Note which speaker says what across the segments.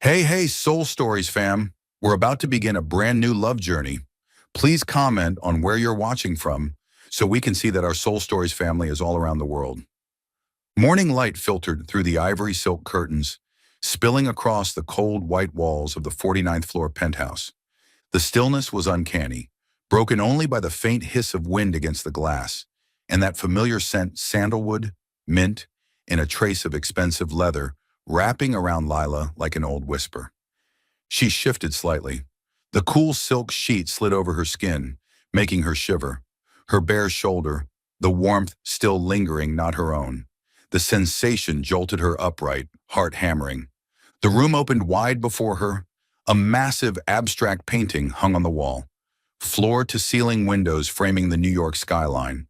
Speaker 1: Hey, Soul Stories fam. We're about to begin a brand new love journey. Please comment on where you're watching from so we can see that our Soul Stories family is all around the world. Morning light filtered through the ivory silk curtains, spilling across the cold white walls of the 49th floor penthouse. The stillness was uncanny, broken only by the faint hiss of wind against the glass, and that familiar scent sandalwood, mint, and a trace of expensive leather wrapping around Lila like an old whisper. She shifted slightly. The cool silk sheet slid over her skin, making her shiver. Her bare shoulder, the warmth still lingering, not her own. The sensation jolted her upright, heart hammering. The room opened wide before her. A massive abstract painting hung on the wall, floor-to-ceiling windows framing the New York skyline,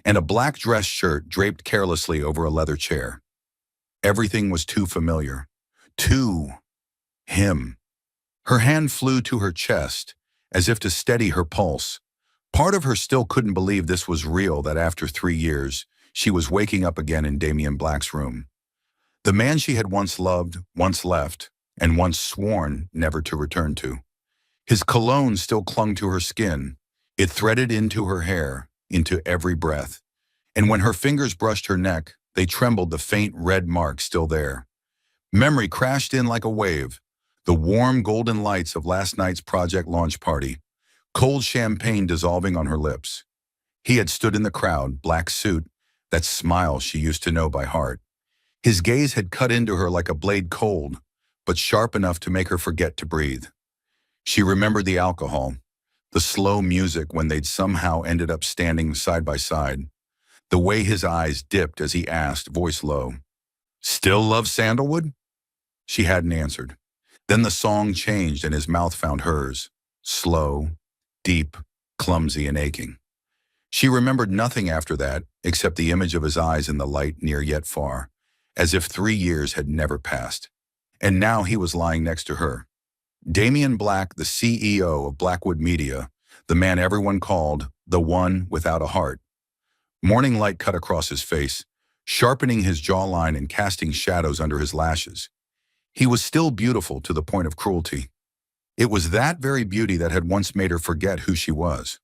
Speaker 1: and a black dress shirt draped carelessly over a leather chair. Everything was too familiar. Too him. Her hand flew to her chest, as if to steady her pulse. Part of her still couldn't believe this was real, that after 3 years, she was waking up again in Damien Black's room. The man she had once loved, once left, and once sworn never to return to. His cologne still clung to her skin. It threaded into her hair, into every breath. And when her fingers brushed her neck, they trembled, the faint red mark still there. Memory crashed in like a wave. The warm golden lights of last night's project launch party. Cold champagne dissolving on her lips. He had stood in the crowd, black suit, that smile she used to know by heart. His gaze had cut into her like a blade, cold, but sharp enough to make her forget to breathe. She remembered the alcohol, the slow music when they'd somehow ended up standing side by side, the way his eyes dipped as he asked, voice low, "Still love sandalwood?" She hadn't answered. Then the song changed and his mouth found hers, slow, deep, clumsy, and aching. She remembered nothing after that except the image of his eyes in the light near yet far, as if 3 years had never passed. And now he was lying next to her. Damien Black, the CEO of Blackwood Media, the man everyone called the one without a heart. Morning light cut across his face, sharpening his jawline and casting shadows under his lashes. He was still beautiful to the point of cruelty. It was that very beauty that had once made her forget who she was.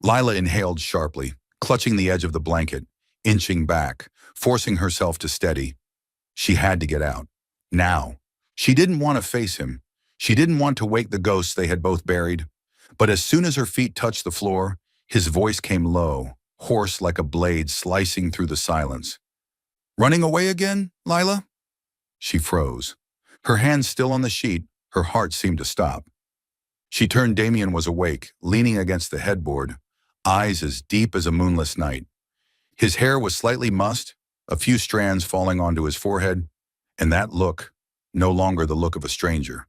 Speaker 1: Lila inhaled sharply, clutching the edge of the blanket, inching back, forcing herself to steady. She had to get out. Now. She didn't want to face him. She didn't want to wake the ghosts they had both buried. But as soon as her feet touched the floor, his voice came low, hoarse like a blade slicing through the silence. "Running away again, Lila?" She froze. Her hands still on the sheet, her heart seemed to stop. She turned. Damien was awake, leaning against the headboard, eyes as deep as a moonless night. His hair was slightly mussed, a few strands falling onto his forehead, and that look, no longer the look of a stranger.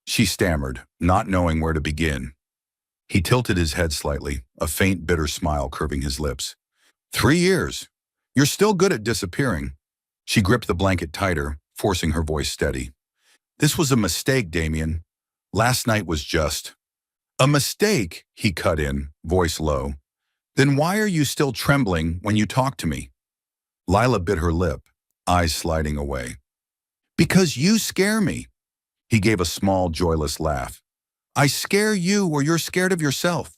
Speaker 1: She stammered, not knowing where to begin. He tilted his head slightly, a faint bitter smile curving his lips. 3 years. You're still good at disappearing." She gripped the blanket tighter, forcing her voice steady. "This was a mistake, Damien. Last night was just." "A mistake?" he cut in, voice low. "Then why are you still trembling when you talk to me?" Lila bit her lip, eyes sliding away. "Because you scare me." He gave a small, joyless laugh. "I scare you, or you're scared of yourself."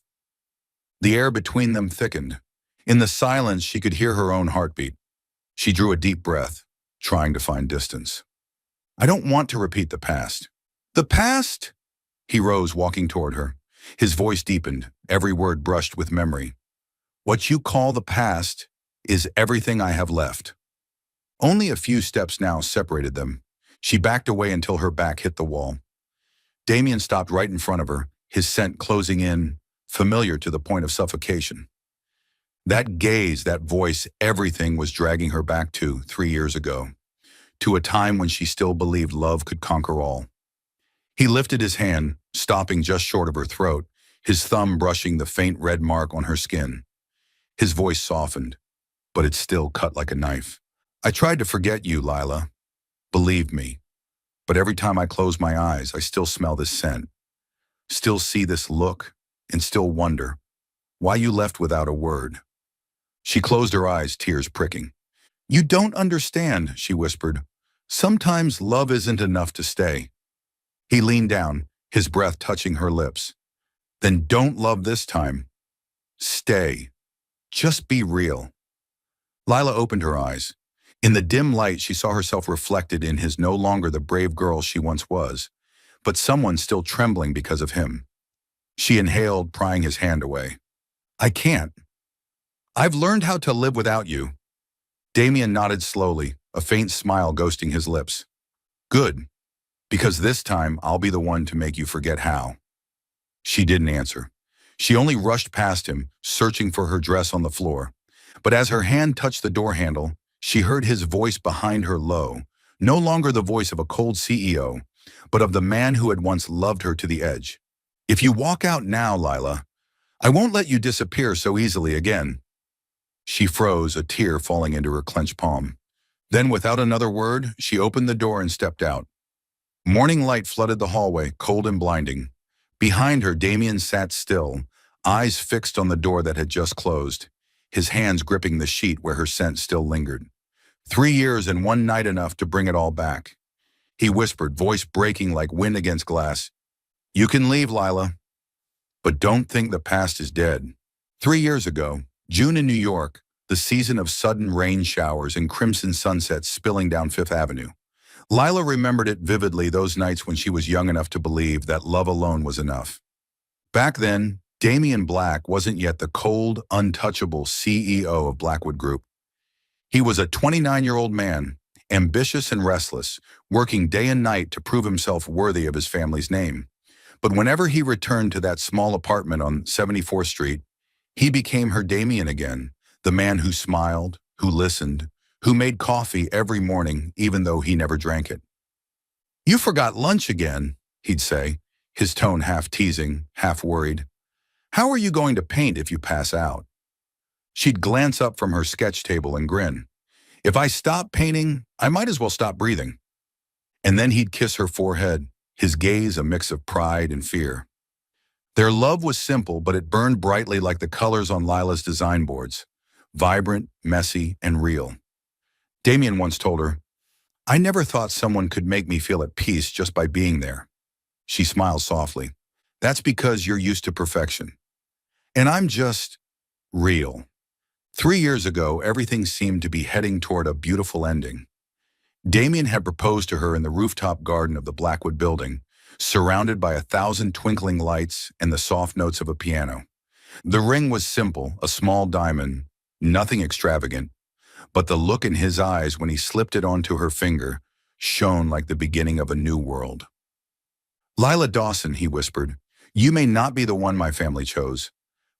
Speaker 1: The air between them thickened. In the silence, she could hear her own heartbeat. She drew a deep breath, trying to find distance. "I don't want to repeat the past." "The past?" He rose, walking toward her. His voice deepened, every word brushed with memory. "What you call the past is everything I have left." Only a few steps now separated them. She backed away until her back hit the wall. Damien stopped right in front of her, his scent closing in, familiar to the point of suffocation. That gaze, that voice, everything was dragging her back to 3 years ago, to a time when she still believed love could conquer all. He lifted his hand, stopping just short of her throat, his thumb brushing the faint red mark on her skin. His voice softened, but it still cut like a knife. "I tried to forget you, Lila. Believe me. But every time I close my eyes, I still smell this scent, still see this look, and still wonder why you left without a word." She closed her eyes, tears pricking. "You don't understand," she whispered, Sometimes love isn't enough to stay. He leaned down, his breath touching her lips. Then don't love this time. Stay. Just be real. Lila opened her eyes. In the dim light, she saw herself reflected in his no longer the brave girl she once was, but someone still trembling because of him. She inhaled, prying his hand away. I can't. I've learned how to live without you. Damien nodded slowly, a faint smile ghosting his lips. Good, because this time I'll be the one to make you forget how. She didn't answer. She only rushed past him, searching for her dress on the floor. But as her hand touched the door handle, she heard his voice behind her low, no longer the voice of a cold CEO, but of the man who had once loved her to the edge. If you walk out now, Lila, I won't let you disappear so easily again. She froze, a tear falling into her clenched palm. Then, without another word, she opened the door and stepped out. Morning light flooded the hallway, cold and blinding. Behind her, Damien sat still, eyes fixed on the door that had just closed, his hands gripping the sheet where her scent still lingered. 3 years and one night enough to bring it all back. He whispered, voice breaking like wind against glass. You can leave, Lila, but don't think the past is dead. 3 years ago, June in New York, the season of sudden rain showers and crimson sunsets spilling down Fifth Avenue. Lila remembered it vividly, those nights when she was young enough to believe that love alone was enough. Back then, Damien Black wasn't yet the cold, untouchable CEO of Blackwood Group. He was a 29-year-old man, ambitious and restless, working day and night to prove himself worthy of his family's name. But whenever he returned to that small apartment on 74th Street, he became her Damien again, the man who smiled, who listened, who made coffee every morning even though he never drank it. You forgot lunch again, he'd say, his tone half teasing, half worried. How are you going to paint if you pass out? She'd glance up from her sketch table and grin. If I stop painting, I might as well stop breathing. And then he'd kiss her forehead, his gaze a mix of pride and fear. Their love was simple, but it burned brightly like the colors on Lila's design boards, vibrant, messy, and real. Damien once told her, I never thought someone could make me feel at peace just by being there. She smiled softly. That's because you're used to perfection. And I'm just real. 3 years ago, everything seemed to be heading toward a beautiful ending. Damien had proposed to her in the rooftop garden of the Blackwood building, surrounded by 1,000 twinkling lights and the soft notes of a piano. The ring was simple, a small diamond, nothing extravagant, but the look in his eyes when he slipped it onto her finger shone like the beginning of a new world. Lila Dawson, he whispered, you may not be the one my family chose,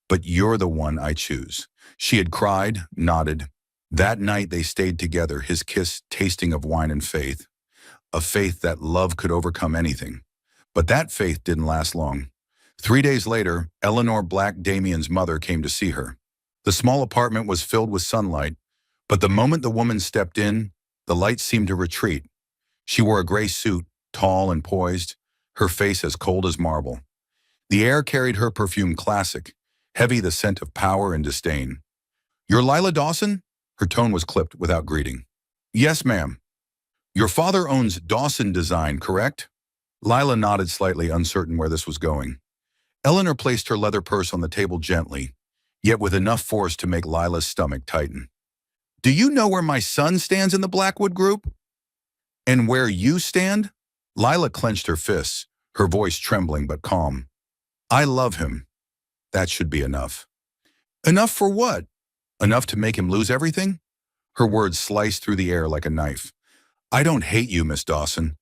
Speaker 1: but you're the one I choose. She had cried, nodded. That night they stayed together, his kiss tasting of wine and faith, a faith that love could overcome anything. But that faith didn't last long. 3 days later, Eleanor Black, Damien's mother, came to see her. The small apartment was filled with sunlight, but the moment the woman stepped in, the light seemed to retreat. She wore a gray suit, tall and poised, her face as cold as marble. The air carried her perfume classic, heavy the scent of power and disdain. You're Lila Dawson? Her tone was clipped without greeting. Yes, ma'am. Your father owns Dawson Design, correct? Lila nodded slightly, uncertain where this was going. Eleanor placed her leather purse on the table gently, yet with enough force to make Lila's stomach tighten. Do you know where my son stands in the Blackwood Group? And where you stand? Lila clenched her fists, her voice trembling but calm. I love him. That should be enough. Enough for what? Enough to make him lose everything? Her words sliced through the air like a knife. I don't hate you, Miss Dawson,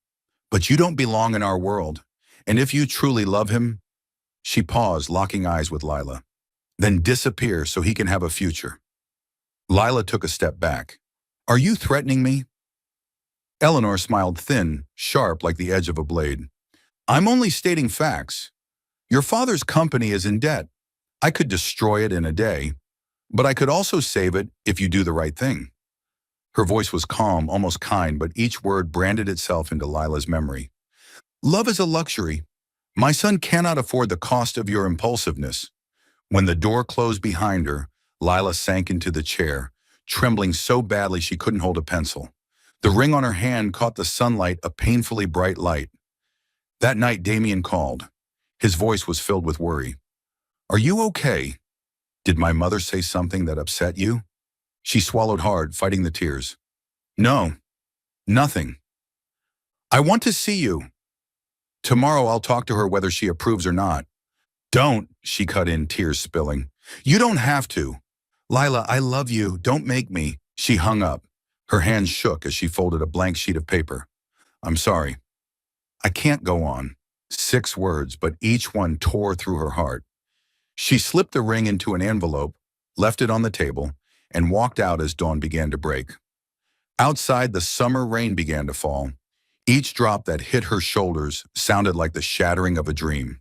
Speaker 1: but you don't belong in our world. And if you truly love him, she paused, locking eyes with Lila, then disappear so he can have a future. Lila took a step back. Are you threatening me? Eleanor smiled thin, sharp like the edge of a blade. I'm only stating facts. Your father's company is in debt. I could destroy it in a day, but I could also save it if you do the right thing. Her voice was calm, almost kind, but each word branded itself into Lila's memory. Love is a luxury. My son cannot afford the cost of your impulsiveness. When the door closed behind her, Lila sank into the chair, trembling so badly she couldn't hold a pencil. The ring on her hand caught the sunlight, a painfully bright light. That night, Damien called. His voice was filled with worry. "Are you okay? Did my mother say something that upset you?" She swallowed hard, fighting the tears. "No, nothing. I want to see you. Tomorrow I'll talk to her whether she approves or not." "Don't," she cut in, tears spilling. "You don't have to. Lila, I love you. Don't make me." She hung up. Her hands shook as she folded a blank sheet of paper. "I'm sorry. I can't go on." 6 words, but each one tore through her heart. She slipped the ring into an envelope, left it on the table, and walked out as dawn began to break. Outside, the summer rain began to fall. Each drop that hit her shoulders sounded like the shattering of a dream.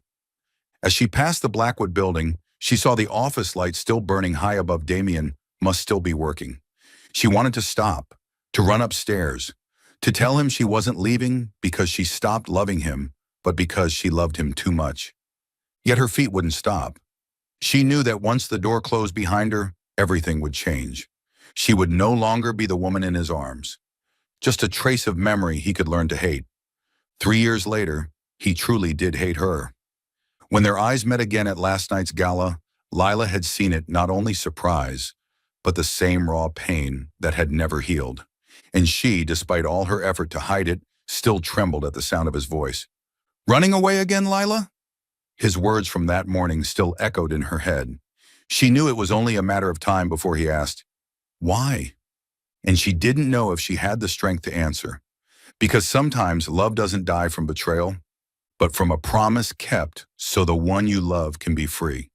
Speaker 1: As she passed the Blackwood building, she saw the office light still burning high above. Damien must still be working. She wanted to stop, to run upstairs, to tell him she wasn't leaving because she stopped loving him, but because she loved him too much. Yet her feet wouldn't stop. She knew that once the door closed behind her, everything would change. She would no longer be the woman in his arms, just a trace of memory he could learn to hate. 3 years later, he truly did hate her. When their eyes met again at last night's gala, Lila had seen it not only surprise, but the same raw pain that had never healed. And she, despite all her effort to hide it, still trembled at the sound of his voice. "Running away again, Lila?" His words from that morning still echoed in her head. She knew it was only a matter of time before he asked, "Why?" And she didn't know if she had the strength to answer. Because sometimes love doesn't die from betrayal, but from a promise kept so the one you love can be free.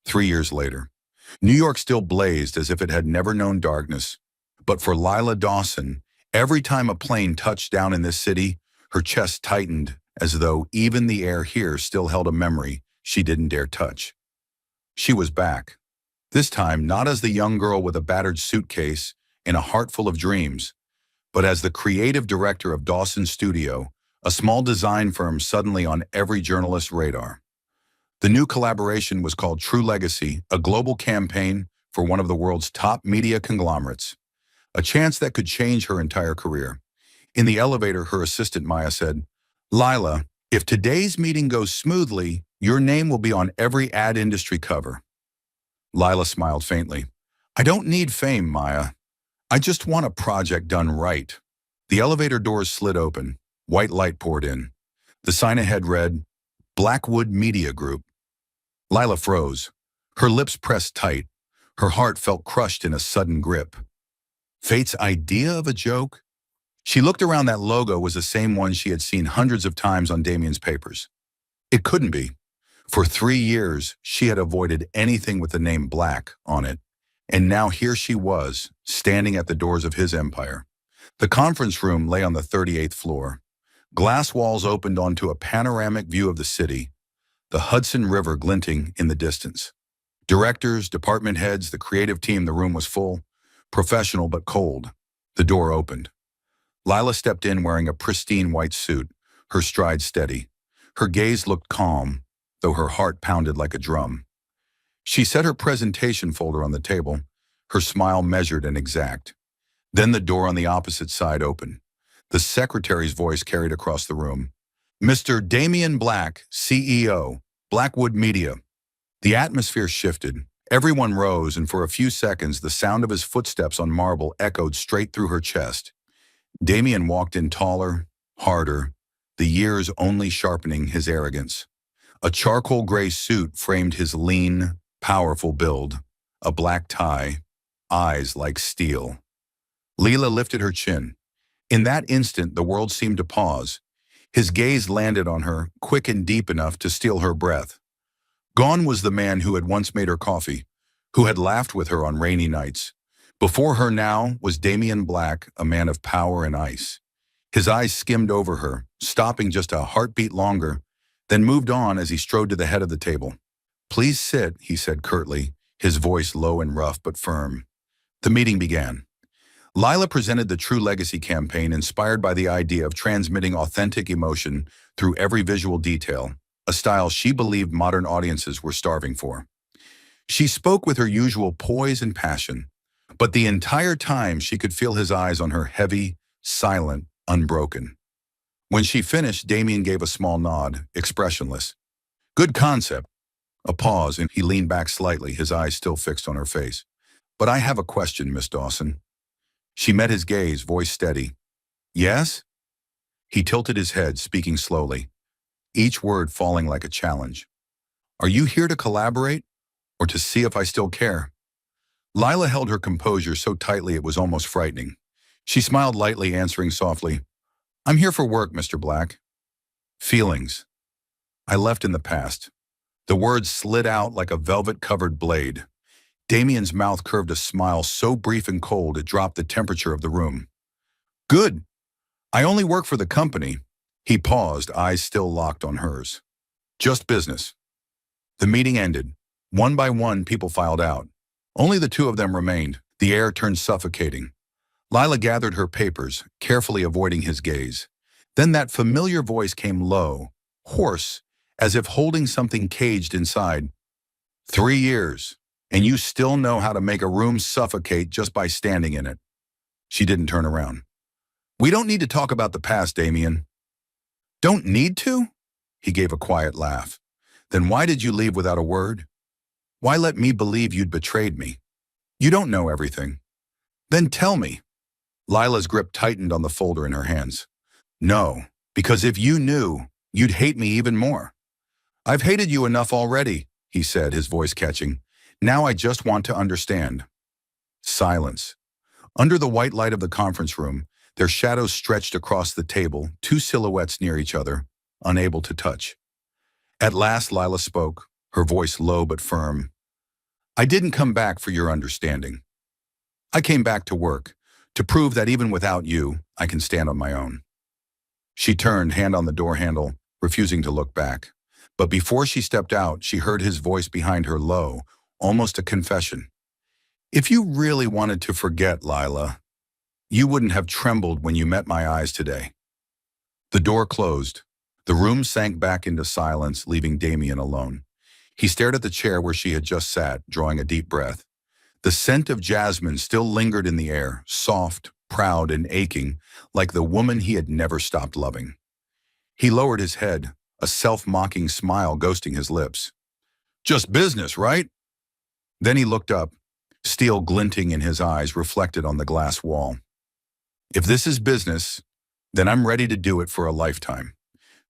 Speaker 1: 3 years later, New York still blazed as if it had never known darkness. But for Lila Dawson, every time a plane touched down in this city, her chest tightened as though even the air here still held a memory she didn't dare touch. She was back. This time, not as the young girl with a battered suitcase and a heart full of dreams, but as the creative director of Dawson Studio, a small design firm suddenly on every journalist's radar. The new collaboration was called True Legacy, a global campaign for one of the world's top media conglomerates. A chance that could change her entire career. In the elevator, her assistant Maya said, "Lila, if today's meeting goes smoothly, your name will be on every ad industry cover." Lila smiled faintly. "I don't need fame, Maya. I just want a project done right." The elevator doors slid open. White light poured in. The sign ahead read, Blackwood Media Group. Lila froze. Her lips pressed tight. Her heart felt crushed in a sudden grip. Fate's idea of a joke? She looked around. That logo was the same one she had seen hundreds of times on Damien's papers. It couldn't be. For 3 years, she had avoided anything with the name Black on it. And now here she was, standing at the doors of his empire. The conference room lay on the 38th floor. Glass walls opened onto a panoramic view of the city, the Hudson River glinting in the distance. Directors, department heads, the creative team. The room was full, professional but cold. The door opened. Lila stepped in wearing a pristine white suit, her stride steady. Her gaze looked calm, though her heart pounded like a drum. She set her presentation folder on the table, her smile measured and exact. Then the door on the opposite side opened. The secretary's voice carried across the room. "Mr. Damien Black, CEO, Blackwood Media." The atmosphere shifted. Everyone rose, and for a few seconds, the sound of his footsteps on marble echoed straight through her chest. Damien walked in taller, harder, the years only sharpening his arrogance. A charcoal gray suit framed his lean, powerful build. A black tie, eyes like steel. Lila lifted her chin. In that instant, the world seemed to pause. His gaze landed on her, quick and deep enough to steal her breath. Gone was the man who had once made her coffee, who had laughed with her on rainy nights. Before her now was Damien Black, a man of power and ice. His eyes skimmed over her, stopping just a heartbeat longer, then moved on as he strode to the head of the table. "Please sit," he said curtly, his voice low and rough but firm. The meeting began. Lila presented the True Legacy campaign, inspired by the idea of transmitting authentic emotion through every visual detail, a style she believed modern audiences were starving for. She spoke with her usual poise and passion, but the entire time she could feel his eyes on her, heavy, silent, unbroken. When she finished, Damien gave a small nod, expressionless. Good concept. A pause, and he leaned back slightly, his eyes still fixed on her face. But I have a question, Miss Dawson. She met his gaze, voice steady. Yes? He tilted his head, speaking slowly, each word falling like a challenge. Are you here to collaborate, or to see if I still care? Lila held her composure so tightly it was almost frightening. She smiled lightly, answering softly, I'm here for work, Mr. Black. Feelings. I left in the past. The words slid out like a velvet-covered blade. Damien's mouth curved a smile so brief and cold it dropped the temperature of the room. Good. I only work for the company. He paused, eyes still locked on hers. Just business. The meeting ended. One by one, people filed out. Only the two of them remained. The air turned suffocating. Lila gathered her papers, carefully avoiding his gaze. Then that familiar voice came low, hoarse, as if holding something caged inside. 3 years, and you still know how to make a room suffocate just by standing in it. She didn't turn around. We don't need to talk about the past, Damien. Don't need to? He gave a quiet laugh. Then why did you leave without a word? Why let me believe you'd betrayed me? You don't know everything. Then tell me. Lila's grip tightened on the folder in her hands. No, because if you knew, you'd hate me even more. I've hated you enough already, he said, his voice catching. Now I just want to understand. Silence. Under the white light of the conference room, their shadows stretched across the table, two silhouettes near each other, unable to touch. At last, Lila spoke, her voice low but firm. I didn't come back for your understanding. I came back to work, to prove that even without you, I can stand on my own. She turned, hand on the door handle, refusing to look back. But before she stepped out, she heard his voice behind her low, almost a confession. If you really wanted to forget, Lila, you wouldn't have trembled when you met my eyes today. The door closed. The room sank back into silence, leaving Damien alone. He stared at the chair where she had just sat, drawing a deep breath. The scent of jasmine still lingered in the air, soft, proud, and aching, like the woman he had never stopped loving. He lowered his head, a self-mocking smile ghosting his lips. Just business, right? Then he looked up, steel glinting in his eyes reflected on the glass wall. If this is business, then I'm ready to do it for a lifetime.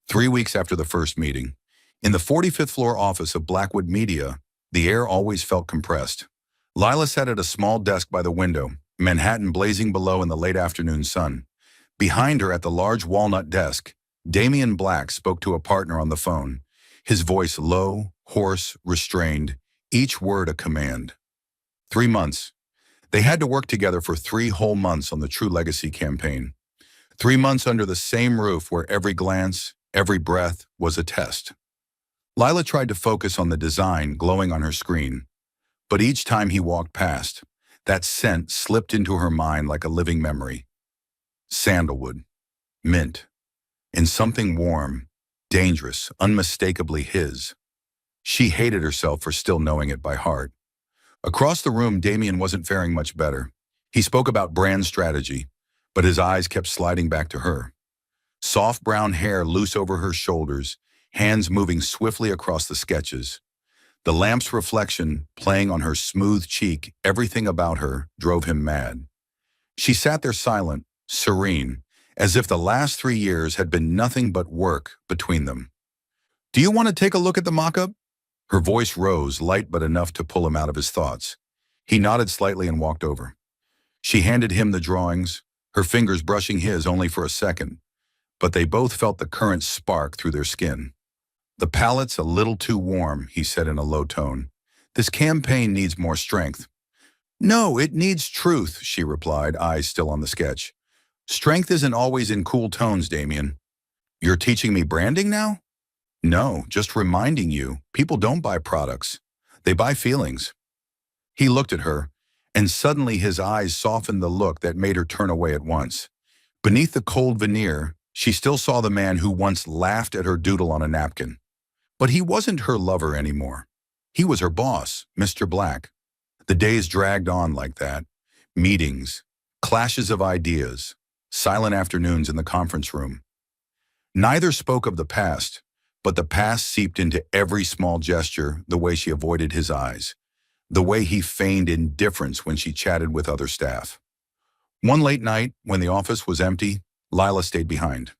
Speaker 1: 3 weeks after the first meeting, in the 45th floor office of Blackwood Media, the air always felt compressed. Lila sat at a small desk by the window, Manhattan blazing below in the late afternoon sun. Behind her at the large walnut desk, Damien Black spoke to a partner on the phone, his voice low, hoarse, restrained, each word a command. 3 months. They had to work together for 3 whole months on the True Legacy campaign. 3 months under the same roof where every glance, every breath was a test. Lila tried to focus on the design glowing on her screen, but each time he walked past, that scent slipped into her mind like a living memory. Sandalwood, mint, and something warm, dangerous, unmistakably his. She hated herself for still knowing it by heart. Across the room, Damien wasn't faring much better. He spoke about brand strategy, but his eyes kept sliding back to her. Soft brown hair loose over her shoulders, hands moving swiftly across the sketches. The lamp's reflection playing on her smooth cheek, everything about her drove him mad. She sat there silent, serene, as if the last 3 years had been nothing but work between them. Do you want to take a look at the mock-up? Her voice rose, light but enough to pull him out of his thoughts. He nodded slightly and walked over. She handed him the drawings, her fingers brushing his only for a second, but they both felt the current spark through their skin. The palette's a little too warm, he said in a low tone. This campaign needs more strength. No, it needs truth, she replied, eyes still on the sketch. Strength isn't always in cool tones, Damien. You're teaching me branding now? No, just reminding you, people don't buy products. They buy feelings. He looked at her, and suddenly his eyes softened the look that made her turn away at once. Beneath the cold veneer, she still saw the man who once laughed at her doodle on a napkin. But he wasn't her lover anymore. He was her boss, Mr. Black. The days dragged on like that. Meetings, clashes of ideas, Silent afternoons in the conference room. Neither spoke of the past, but the past seeped into every small gesture, the way she avoided his eyes, the way he feigned indifference when she chatted with other staff. One late night, when the office was empty, Lila stayed behind.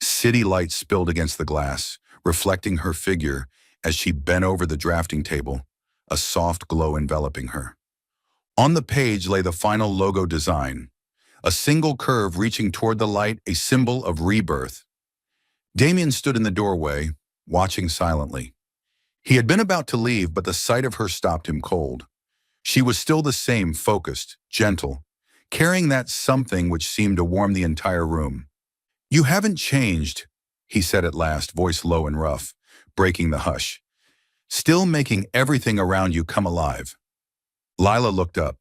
Speaker 1: City lights spilled against the glass, reflecting her figure as she bent over the drafting table, a soft glow enveloping her. On the page lay the final logo design, a single curve reaching toward the light, a symbol of rebirth. Damien stood in the doorway, watching silently. He had been about to leave, but the sight of her stopped him cold. She was still the same, focused, gentle, carrying that something which seemed to warm the entire room. "You haven't changed," he said at last, voice low and rough, breaking the hush. "Still making everything around you come alive." Lila looked up.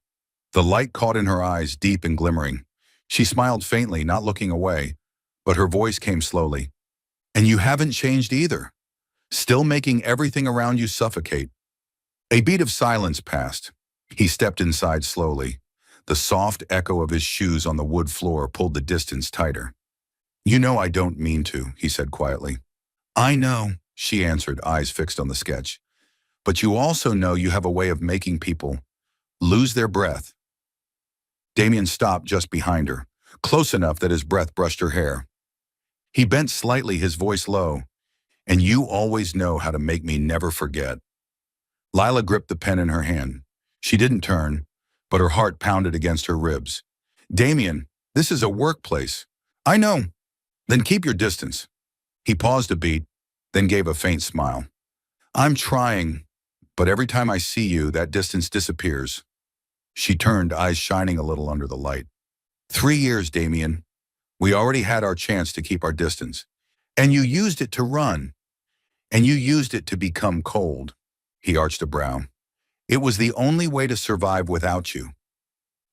Speaker 1: The light caught in her eyes, deep and glimmering. She smiled faintly, not looking away, but her voice came slowly. "And you haven't changed either. Still making everything around you suffocate." A beat of silence passed. He stepped inside slowly. The soft echo of his shoes on the wood floor pulled the distance tighter. "You know I don't mean to," he said quietly. "I know," she answered, eyes fixed on the sketch. "But you also know you have a way of making people lose their breath." Damien stopped just behind her, close enough that his breath brushed her hair. He bent slightly, his voice low. "And you always know how to make me never forget." Lila gripped the pen in her hand. She didn't turn, but her heart pounded against her ribs. "Damien, this is a workplace." "I know." "Then keep your distance." He paused a beat, then gave a faint smile. "I'm trying, but every time I see you, that distance disappears." She turned, eyes shining a little under the light. 3 years, Damien. We already had our chance to keep our distance. And you used it to run. And you used it to become cold." He arched a brow. "It was the only way to survive without you."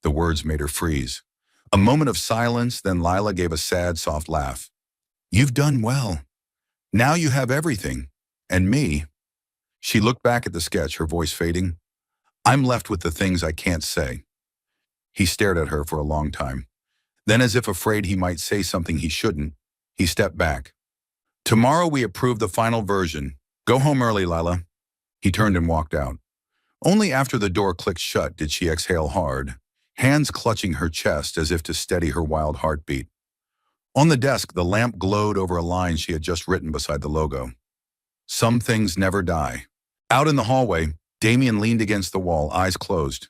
Speaker 1: The words made her freeze. A moment of silence, then Lila gave a sad, soft laugh. "You've done well. Now you have everything. And me." She looked back at the sketch, her voice fading. "I'm left with the things I can't say." He stared at her for a long time. Then, as if afraid he might say something he shouldn't, he stepped back. "Tomorrow we approve the final version. Go home early, Lila." He turned and walked out. Only after the door clicked shut did she exhale hard, hands clutching her chest as if to steady her wild heartbeat. On the desk, the lamp glowed over a line she had just written beside the logo. "Some things never die." Out in the hallway, Damien leaned against the wall, eyes closed.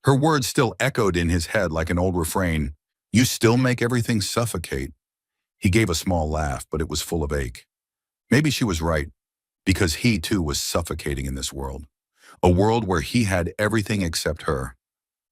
Speaker 1: Her words still echoed in his head like an old refrain. "You still make everything suffocate." He gave a small laugh, but it was full of ache. Maybe she was right, because he too was suffocating in this world. A world where he had everything except her.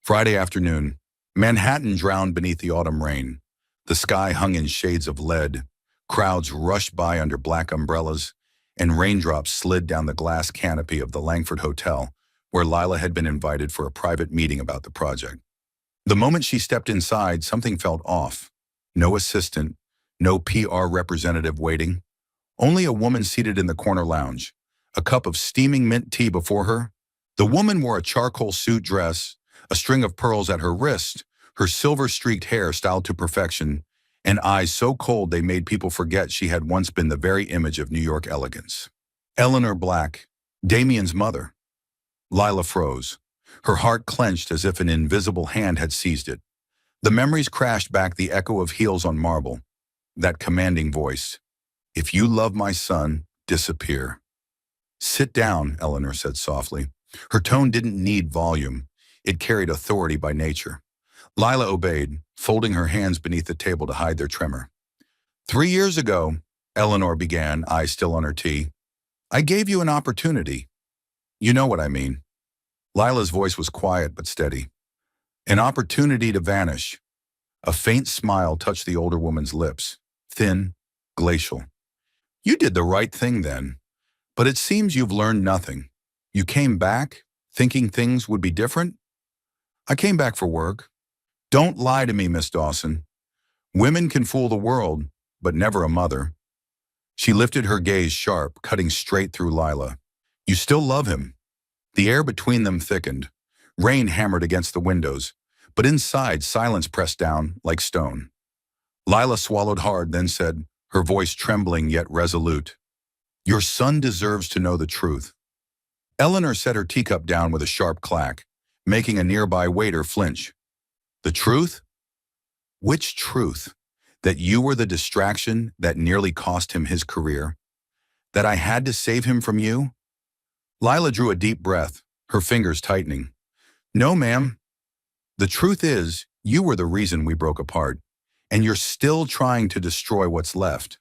Speaker 1: Friday afternoon, Manhattan drowned beneath the autumn rain. The sky hung in shades of lead. Crowds rushed by under black umbrellas, and raindrops slid down the glass canopy of the Langford Hotel, where Lila had been invited for a private meeting about the project. The moment she stepped inside, something felt off. No assistant, no PR representative waiting. Only a woman seated in the corner lounge, a cup of steaming mint tea before her. The woman wore a charcoal suit dress, a string of pearls at her wrist, her silver-streaked hair styled to perfection, and eyes so cold they made people forget she had once been the very image of New York elegance. Eleanor Black, Damien's mother. Lila froze. Her heart clenched as if an invisible hand had seized it. The memories crashed back, the echo of heels on marble. That commanding voice. "If you love my son, disappear." "Sit down," Eleanor said softly. Her tone didn't need volume. It carried authority by nature. Lila obeyed, folding her hands beneath the table to hide their tremor. 3 years ago, Eleanor began, eyes still on her tea, "I gave you an opportunity. You know what I mean." Lila's voice was quiet but steady. "An opportunity to vanish." A faint smile touched the older woman's lips, thin, glacial. "You did the right thing then, but it seems you've learned nothing. You came back, thinking things would be different?" "I came back for work." "Don't lie to me, Miss Dawson. Women can fool the world, but never a mother." She lifted her gaze sharp, cutting straight through Lila. "You still love him." The air between them thickened. Rain hammered against the windows, but inside silence pressed down like stone. Lila swallowed hard, then said, her voice trembling yet resolute, "Your son deserves to know the truth." Eleanor set her teacup down with a sharp clack, making a nearby waiter flinch. "The truth? Which truth? That you were the distraction that nearly cost him his career? That I had to save him from you?" Lila drew a deep breath, her fingers tightening. "No, ma'am. The truth is, you were the reason we broke apart, and you're still trying to destroy what's left."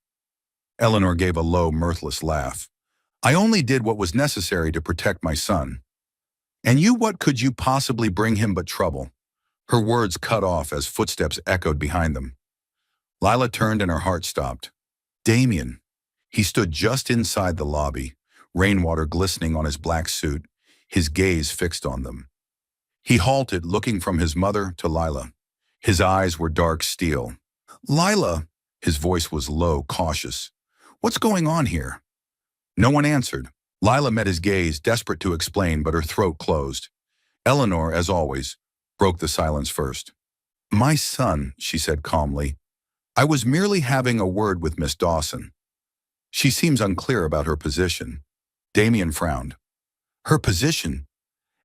Speaker 1: Eleanor gave a low, mirthless laugh. "I only did what was necessary to protect my son. And you, what could you possibly bring him but trouble?" Her words cut off as footsteps echoed behind them. Lila turned and her heart stopped. Damien. He stood just inside the lobby, rainwater glistening on his black suit, his gaze fixed on them. He halted, looking from his mother to Lila. His eyes were dark steel. "Lila," his voice was low, cautious. "What's going on here?" No one answered. Lila met his gaze, desperate to explain, but her throat closed. Eleanor, as always, broke the silence first. "My son," she said calmly. "I was merely having a word with Miss Dawson. She seems unclear about her position." Damien frowned. "Her position?"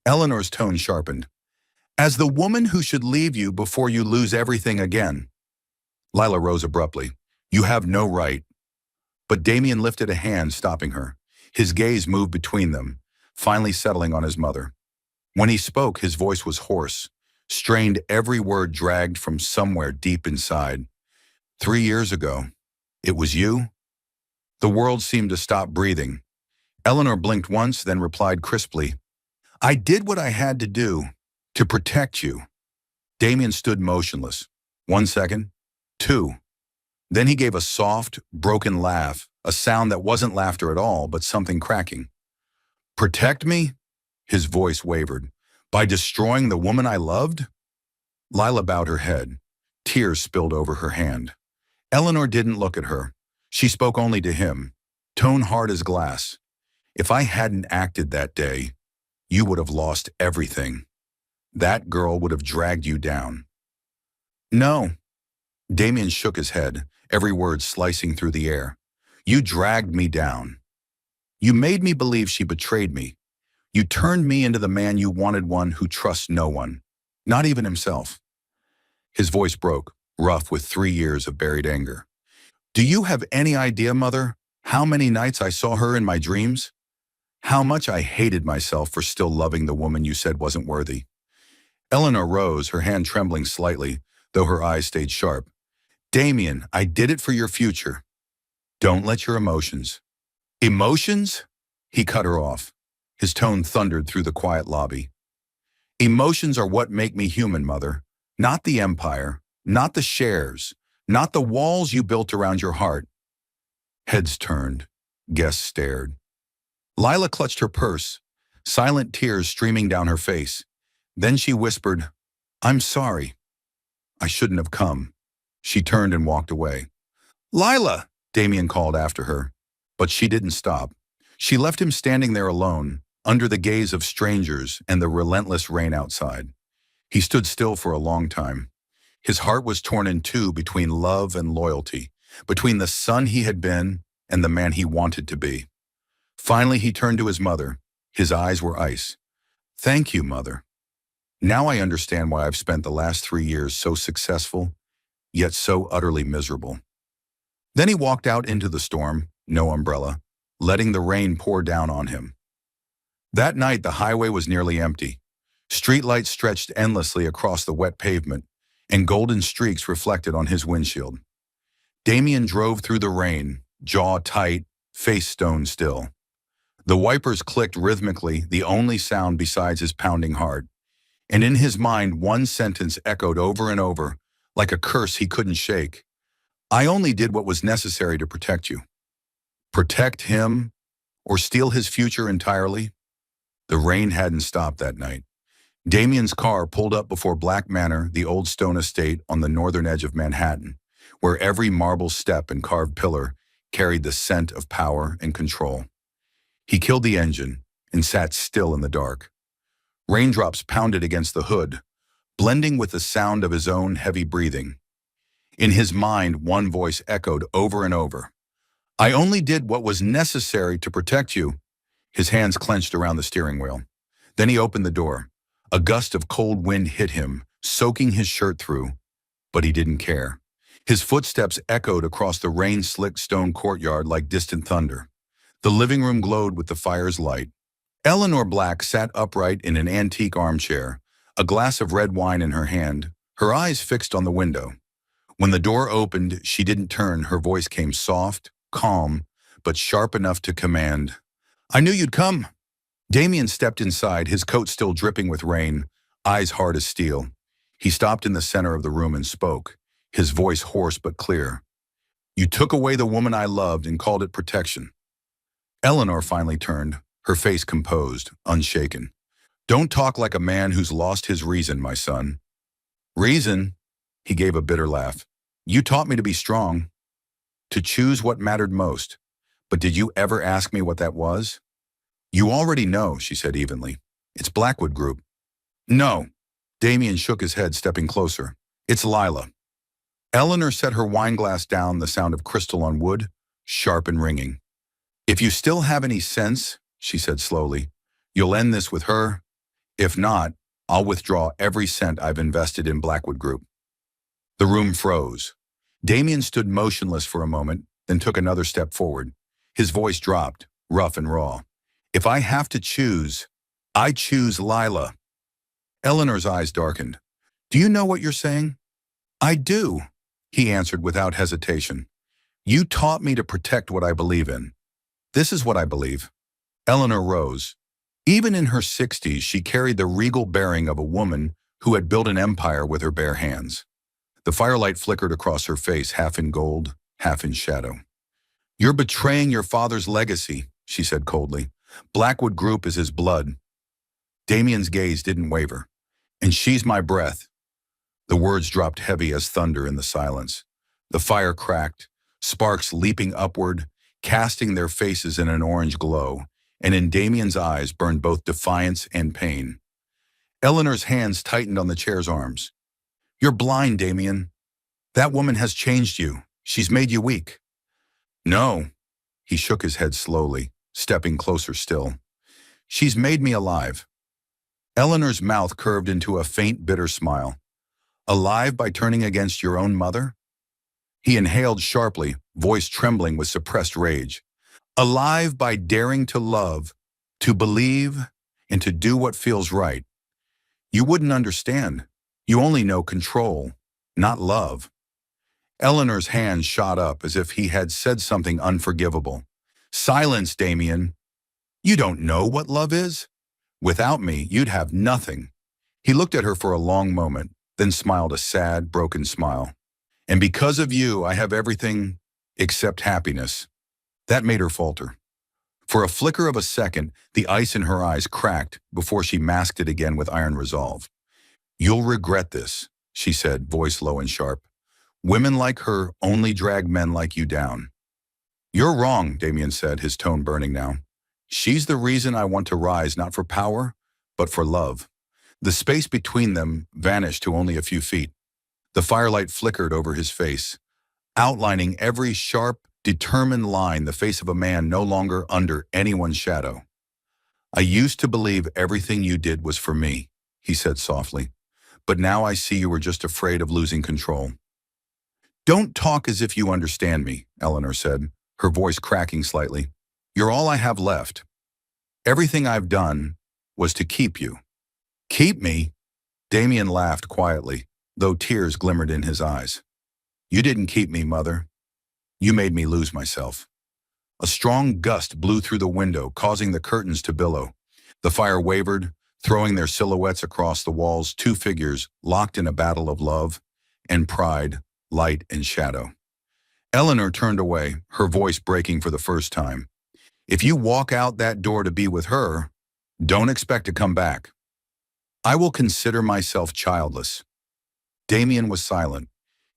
Speaker 1: Eleanor's tone sharpened. "As the woman who should leave you before you lose everything again." Lila rose abruptly. "You have no right." But Damien lifted a hand, stopping her. His gaze moved between them, finally settling on his mother. When he spoke, his voice was hoarse, strained, every word dragged from somewhere deep inside. "3 years ago, it was you?" The world seemed to stop breathing. Eleanor blinked once, then replied crisply, "I did what I had to do, to protect you." Damien stood motionless. 1 second, 2. Then he gave a soft, broken laugh, a sound that wasn't laughter at all, but something cracking. "Protect me?" His voice wavered. "By destroying the woman I loved?" Lila bowed her head. Tears spilled over her hand. Eleanor didn't look at her. She spoke only to him, tone hard as glass. "If I hadn't acted that day, you would have lost everything. That girl would have dragged you down." "No." Damien shook his head, every word slicing through the air. "You dragged me down. You made me believe she betrayed me. You turned me into the man you wanted, one who trusts no one, not even himself." His voice broke, rough with 3 years of buried anger. "Do you have any idea, Mother, how many nights I saw her in my dreams? How much I hated myself for still loving the woman you said wasn't worthy?" Eleanor rose, her hand trembling slightly, though her eyes stayed sharp. "Damien, I did it for your future. Don't let your emotions—" "Emotions?" He cut her off. His tone thundered through the quiet lobby. "Emotions are what make me human, Mother. Not the empire, not the shares, not the walls you built around your heart." Heads turned. Guests stared. Lila clutched her purse, silent tears streaming down her face. Then she whispered, "I'm sorry. I shouldn't have come." She turned and walked away. "Lila!" Damien called after her. But she didn't stop. She left him standing there alone, under the gaze of strangers and the relentless rain outside. He stood still for a long time. His heart was torn in two between love and loyalty, between the son he had been and the man he wanted to be. Finally, he turned to his mother. His eyes were ice. "Thank you, Mother. Now I understand why I've spent the last 3 years so successful, yet so utterly miserable." Then he walked out into the storm, no umbrella, letting the rain pour down on him. That night, the highway was nearly empty. Streetlights stretched endlessly across the wet pavement, and golden streaks reflected on his windshield. Damien drove through the rain, jaw tight, face stone still. The wipers clicked rhythmically, the only sound besides his pounding heart. And in his mind, one sentence echoed over and over, like a curse he couldn't shake. "I only did what was necessary to protect you." Protect him, or steal his future entirely? The rain hadn't stopped that night. Damien's car pulled up before Black Manor, the old stone estate on the northern edge of Manhattan, where every marble step and carved pillar carried the scent of power and control. He killed the engine and sat still in the dark. Raindrops pounded against the hood, blending with the sound of his own heavy breathing. In his mind, one voice echoed over and over. I only did what was necessary to protect you. His hands clenched around the steering wheel. Then he opened the door. A gust of cold wind hit him, soaking his shirt through, but he didn't care. His footsteps echoed across the rain-slicked stone courtyard like distant thunder. The living room glowed with the fire's light. Eleanor Black sat upright in an antique armchair, a glass of red wine in her hand, her eyes fixed on the window. When the door opened, she didn't turn. Her voice came soft, calm, but sharp enough to command. I knew you'd come. Damien stepped inside, his coat still dripping with rain, eyes hard as steel. He stopped in the center of the room and spoke, his voice hoarse but clear. You took away the woman I loved and called it protection. Eleanor finally turned, her face composed, unshaken. Don't talk like a man who's lost his reason, my son. Reason? He gave a bitter laugh. You taught me to be strong, to choose what mattered most. But did you ever ask me what that was? You already know, she said evenly. It's Blackwood Group. No. Damien shook his head, stepping closer. It's Lila. Eleanor set her wineglass down, the sound of crystal on wood, sharp and ringing. If you still have any sense, she said slowly, you'll end this with her. If not, I'll withdraw every cent I've invested in Blackwood Group. The room froze. Damien stood motionless for a moment, then took another step forward. His voice dropped, rough and raw. If I have to choose, I choose Lila. Eleanor's eyes darkened. Do you know what you're saying? I do, he answered without hesitation. You taught me to protect what I believe in. This is what I believe. Eleanor rose. Even in her 60s, she carried the regal bearing of a woman who had built an empire with her bare hands. The firelight flickered across her face, half in gold, half in shadow. You're betraying your father's legacy, she said coldly. Blackwood Group is his blood. Damien's gaze didn't waver. And she's my breath. The words dropped heavy as thunder in the silence. The fire cracked, sparks leaping upward, casting their faces in an orange glow, and in Damien's eyes burned both defiance and pain. Eleanor's hands tightened on the chair's arms. You're blind, Damien. That woman has changed you. She's made you weak. No. He shook his head slowly, stepping closer still. She's made me alive. Eleanor's mouth curved into a faint, bitter smile. Alive by turning against your own mother? He inhaled sharply, voice trembling with suppressed rage. Alive by daring to love, to believe, and to do what feels right. You wouldn't understand. You only know control, not love. Eleanor's hand shot up as if he had said something unforgivable. Silence, Damien. You don't know what love is? Without me, you'd have nothing. He looked at her for a long moment, then smiled a sad, broken smile. And because of you, I have everything except happiness. That made her falter. For a flicker of a second, the ice in her eyes cracked before she masked it again with iron resolve. You'll regret this, she said, voice low and sharp. Women like her only drag men like you down. You're wrong, Damien said, his tone burning now. She's the reason I want to rise, not for power, but for love. The space between them vanished to only a few feet. The firelight flickered over his face, outlining every sharp, determined line, the face of a man no longer under anyone's shadow. I used to believe everything you did was for me, he said softly. But now I see you were just afraid of losing control. Don't talk as if you understand me, Eleanor said, her voice cracking slightly. You're all I have left. Everything I've done was to keep you. Keep me? Damien laughed quietly, though tears glimmered in his eyes. You didn't keep me, Mother. You made me lose myself. A strong gust blew through the window, causing the curtains to billow. The fire wavered, throwing their silhouettes across the walls, two figures locked in a battle of love and pride, light and shadow. Eleanor turned away, her voice breaking for the first time. If you walk out that door to be with her, don't expect to come back. I will consider myself childless. Damien was silent.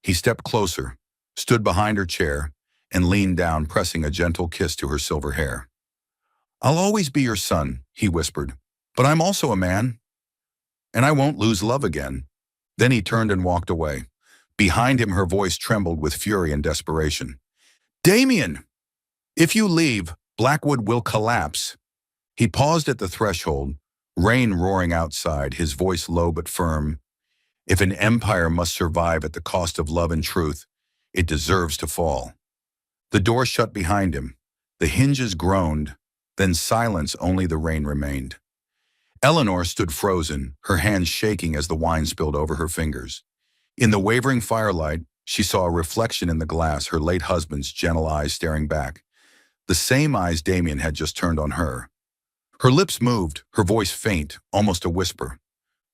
Speaker 1: He stepped closer, stood behind her chair, and leaned down, pressing a gentle kiss to her silver hair. I'll always be your son, he whispered, but I'm also a man, and I won't lose love again. Then he turned and walked away. Behind him, her voice trembled with fury and desperation. Damien! If you leave, Blackwood will collapse. He paused at the threshold, rain roaring outside, his voice low but firm. If an empire must survive at the cost of love and truth, it deserves to fall. The door shut behind him. The hinges groaned, then silence, only the rain remained. Eleanor stood frozen, her hands shaking as the wine spilled over her fingers. In the wavering firelight, she saw a reflection in the glass, her late husband's gentle eyes staring back. The same eyes Damien had just turned on her. Her lips moved, her voice faint, almost a whisper.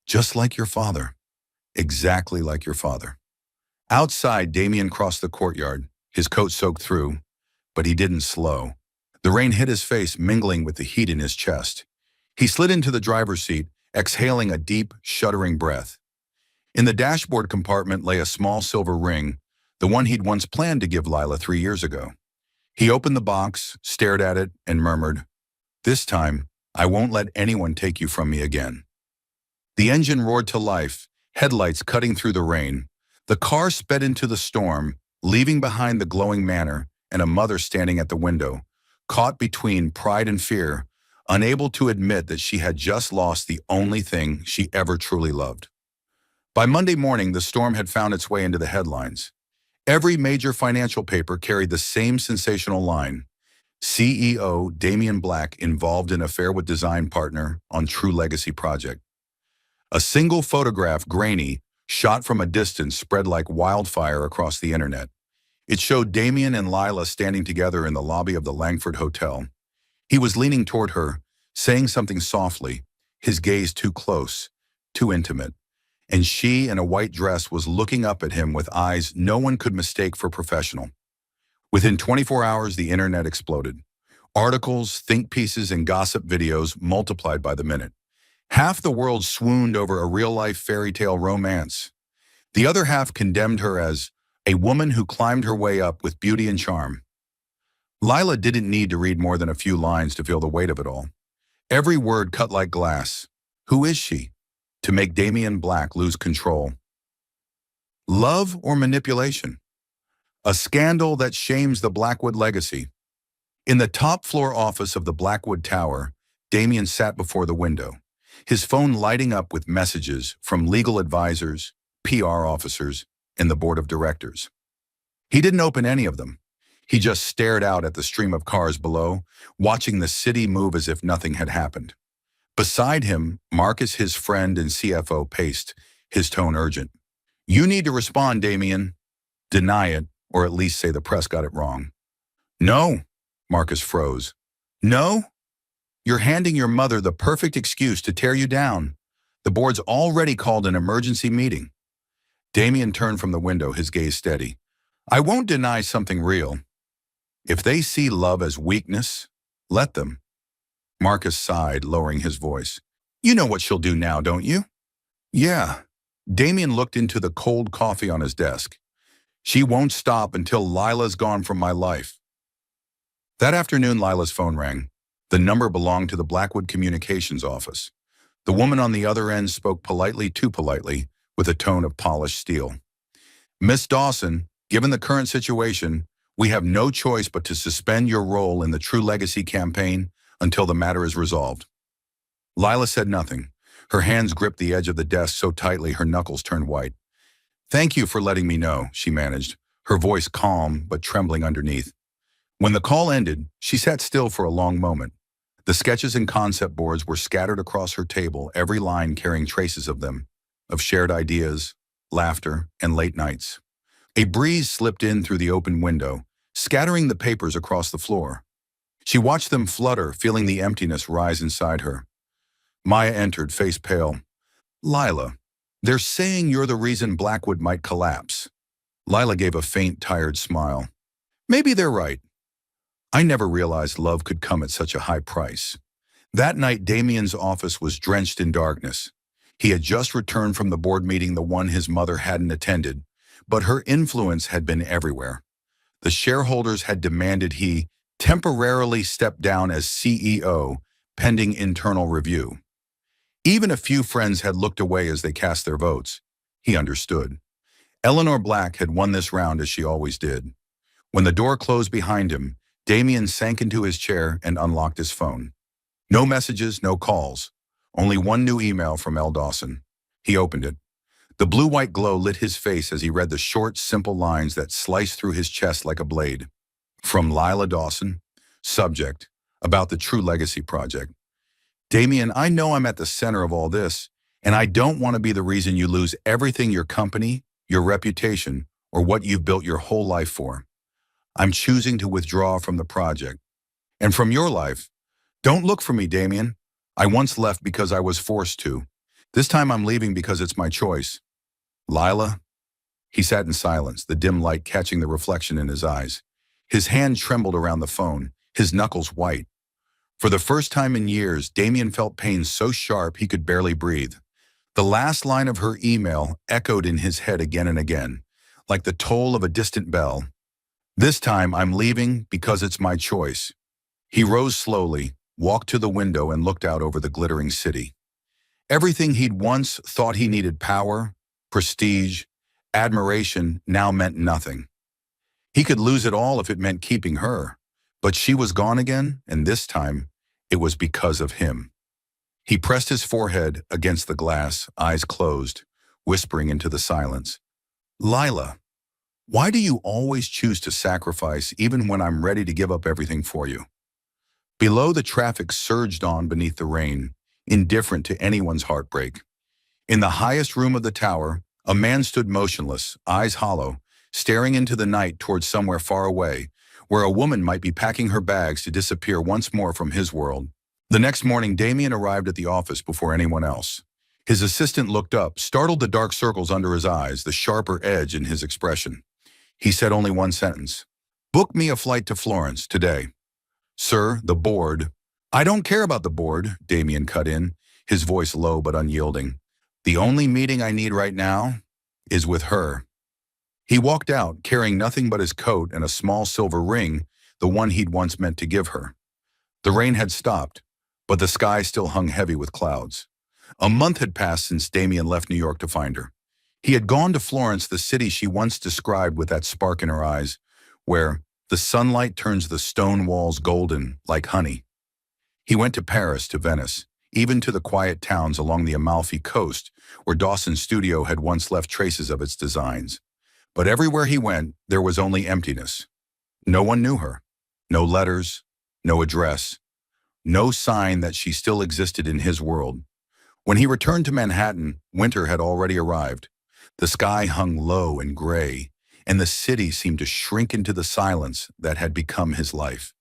Speaker 1: Just like your father. Exactly like your father. Outside, Damien crossed the courtyard, his coat soaked through, but he didn't slow. The rain hit his face, mingling with the heat in his chest. He slid into the driver's seat, exhaling a deep, shuddering breath. In the dashboard compartment lay a small silver ring, the one he'd once planned to give Lila 3 years ago. He opened the box, stared at it, and murmured, "This time, I won't let anyone take you from me again." The engine roared to life, headlights cutting through the rain. The car sped into the storm, leaving behind the glowing manor and a mother standing at the window, caught between pride and fear, unable to admit that she had just lost the only thing she ever truly loved. By Monday morning, the storm had found its way into the headlines. Every major financial paper carried the same sensational line: CEO Damien Black involved in affair with design partner on True Legacy project. A single photograph, grainy, shot from a distance, spread like wildfire across the internet. It showed Damien and Lila standing together in the lobby of the Langford Hotel. He was leaning toward her, saying something softly, his gaze too close, too intimate. And she, in a white dress, was looking up at him with eyes no one could mistake for professional. Within 24 hours, the internet exploded. Articles, think pieces, and gossip videos multiplied by the minute. Half the world swooned over a real-life fairy tale romance. The other half condemned her as a woman who climbed her way up with beauty and charm. Lila didn't need to read more than a few lines to feel the weight of it all. Every word cut like glass. Who is she? To make Damien Black lose control. Love or manipulation? A scandal that shames the Blackwood legacy. In the top floor office of the Blackwood Tower, Damien sat before the window, his phone lighting up with messages from legal advisors, PR officers, and the board of directors. He didn't open any of them. He just stared out at the stream of cars below, watching the city move as if nothing had happened. Beside him, Marcus, his friend and CFO, paced, his tone urgent. "You need to respond, Damien. Deny it, or at least say the press got it wrong." "No," Marcus froze. "No? You're handing your mother the perfect excuse to tear you down. The board's already called an emergency meeting." Damien turned from the window, his gaze steady. "I won't deny something real. If they see love as weakness, let them." Marcus sighed, lowering his voice. "You know what she'll do now, don't you?" "Yeah." Damien looked into the cold coffee on his desk. "She won't stop until Lila's gone from my life." That afternoon, Lila's phone rang. The number belonged to the Blackwood Communications office. The woman on the other end spoke politely, too politely, with a tone of polished steel. "Miss Dawson, given the current situation, we have no choice but to suspend your role in the True Legacy campaign until the matter is resolved." Lila said nothing. Her hands gripped the edge of the desk so tightly her knuckles turned white. "Thank you for letting me know," she managed, her voice calm but trembling underneath. When the call ended, she sat still for a long moment. The sketches and concept boards were scattered across her table, every line carrying traces of them, of shared ideas, laughter, and late nights. A breeze slipped in through the open window, scattering the papers across the floor. She watched them flutter, feeling the emptiness rise inside her. Maya entered, face pale. "Lila, they're saying you're the reason Blackwood might collapse." Lila gave a faint, tired smile. "Maybe they're right. I never realized love could come at such a high price." That night, Damien's office was drenched in darkness. He had just returned from the board meeting, the one his mother hadn't attended, but her influence had been everywhere. The shareholders had demanded he temporarily step down as CEO, pending internal review. Even a few friends had looked away as they cast their votes. He understood. Eleanor Black had won this round as she always did. When the door closed behind him, Damien sank into his chair and unlocked his phone. No messages, no calls. Only one new email from L. Dawson. He opened it. The blue-white glow lit his face as he read the short, simple lines that sliced through his chest like a blade. From Lila Dawson. Subject: about the True Legacy Project. Damien, I know I'm at the center of all this, and I don't want to be the reason you lose everything your company, your reputation, or what you've built your whole life for. I'm choosing to withdraw from the project. And from your life. Don't look for me, Damien. I once left because I was forced to. This time I'm leaving because it's my choice. Lila? He sat in silence, the dim light catching the reflection in his eyes. His hand trembled around the phone, his knuckles white. For the first time in years, Damien felt pain so sharp he could barely breathe. The last line of her email echoed in his head again and again, like the toll of a distant bell. This time I'm leaving because it's my choice. He rose slowly, walked to the window and looked out over the glittering city. Everything he'd once thought he needed, power, prestige, admiration, now meant nothing. He could lose it all if it meant keeping her, but she was gone again, and this time it was because of him. He pressed his forehead against the glass, eyes closed, whispering into the silence. Lila, why do you always choose to sacrifice even when I'm ready to give up everything for you? Below, the traffic surged on beneath the rain, indifferent to anyone's heartbreak. In the highest room of the tower, a man stood motionless, eyes hollow, staring into the night towards somewhere far away, where a woman might be packing her bags to disappear once more from his world. The next morning, Damien arrived at the office before anyone else. His assistant looked up, startled the dark circles under his eyes, the sharper edge in his expression. He said only one sentence. Book me a flight to Florence today. Sir, the board. I don't care about the board, Damien cut in, his voice low but unyielding. The only meeting I need right now is with her. He walked out, carrying nothing but his coat and a small silver ring, the one he'd once meant to give her. The rain had stopped, but the sky still hung heavy with clouds. A month had passed since Damien left New York to find her. He had gone to Florence, the city she once described with that spark in her eyes, where the sunlight turns the stone walls golden like honey. He went to Paris, to Venice, even to the quiet towns along the Amalfi coast, where Dawson's studio had once left traces of its designs. But everywhere he went, there was only emptiness. No one knew her. No letters, no address, no sign that she still existed in his world. When he returned to Manhattan, winter had already arrived. The sky hung low and gray, and the city seemed to shrink into the silence that had become his life.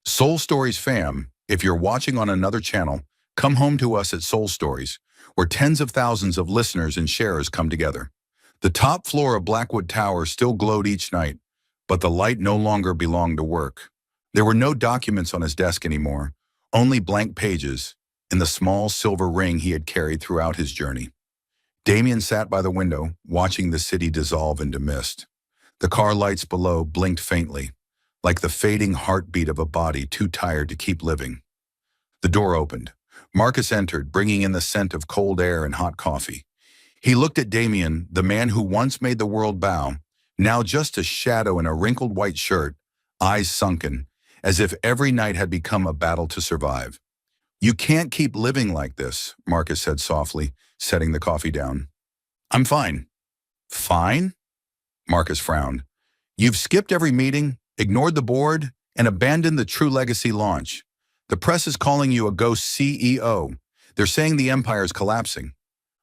Speaker 1: Soul Stories fam, if you're watching on another channel, come home to us at Soul Stories, where tens of thousands of listeners and sharers come together. The top floor of Blackwood Tower still glowed each night, but the light no longer belonged to work. There were no documents on his desk anymore, only blank pages and the small silver ring he had carried throughout his journey. Damien sat by the window, watching the city dissolve into mist. The car lights below blinked faintly, like the fading heartbeat of a body too tired to keep living. The door opened. Marcus entered, bringing in the scent of cold air and hot coffee. He looked at Damien, the man who once made the world bow, now just a shadow in a wrinkled white shirt, eyes sunken, as if every night had become a battle to survive. You can't keep living like this, Marcus said softly, setting the coffee down. I'm fine. Fine? Marcus frowned. You've skipped every meeting, ignored the board, and abandoned the True Legacy launch. The press is calling you a ghost CEO. They're saying the empire's collapsing.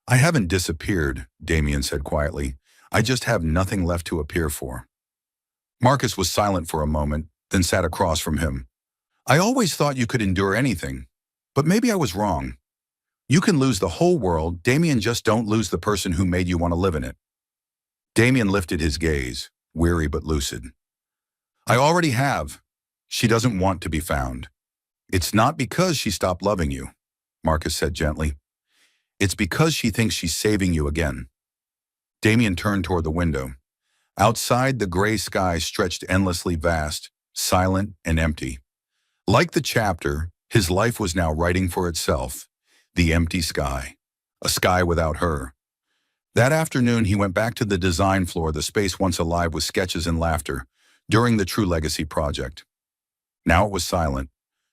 Speaker 1: I haven't disappeared, Damien said quietly. I just have nothing left to appear for. Marcus was silent for a moment, then sat across from him. I always thought you could endure anything, but maybe I was wrong. You can lose the whole world, Damien, just don't lose the person who made you want to live in it. Damien lifted his gaze, weary but lucid. I already have. She doesn't want to be found. It's not because she stopped loving you, Marcus said gently. It's because she thinks she's saving you again. Damien turned toward the window. Outside, the gray sky stretched endlessly vast, silent and empty. Like the chapter, his life was now writing for itself, the empty sky, a sky without her. That afternoon, he went back to the design floor, the space once alive with sketches and laughter, during the True Legacy project. Now it was silent.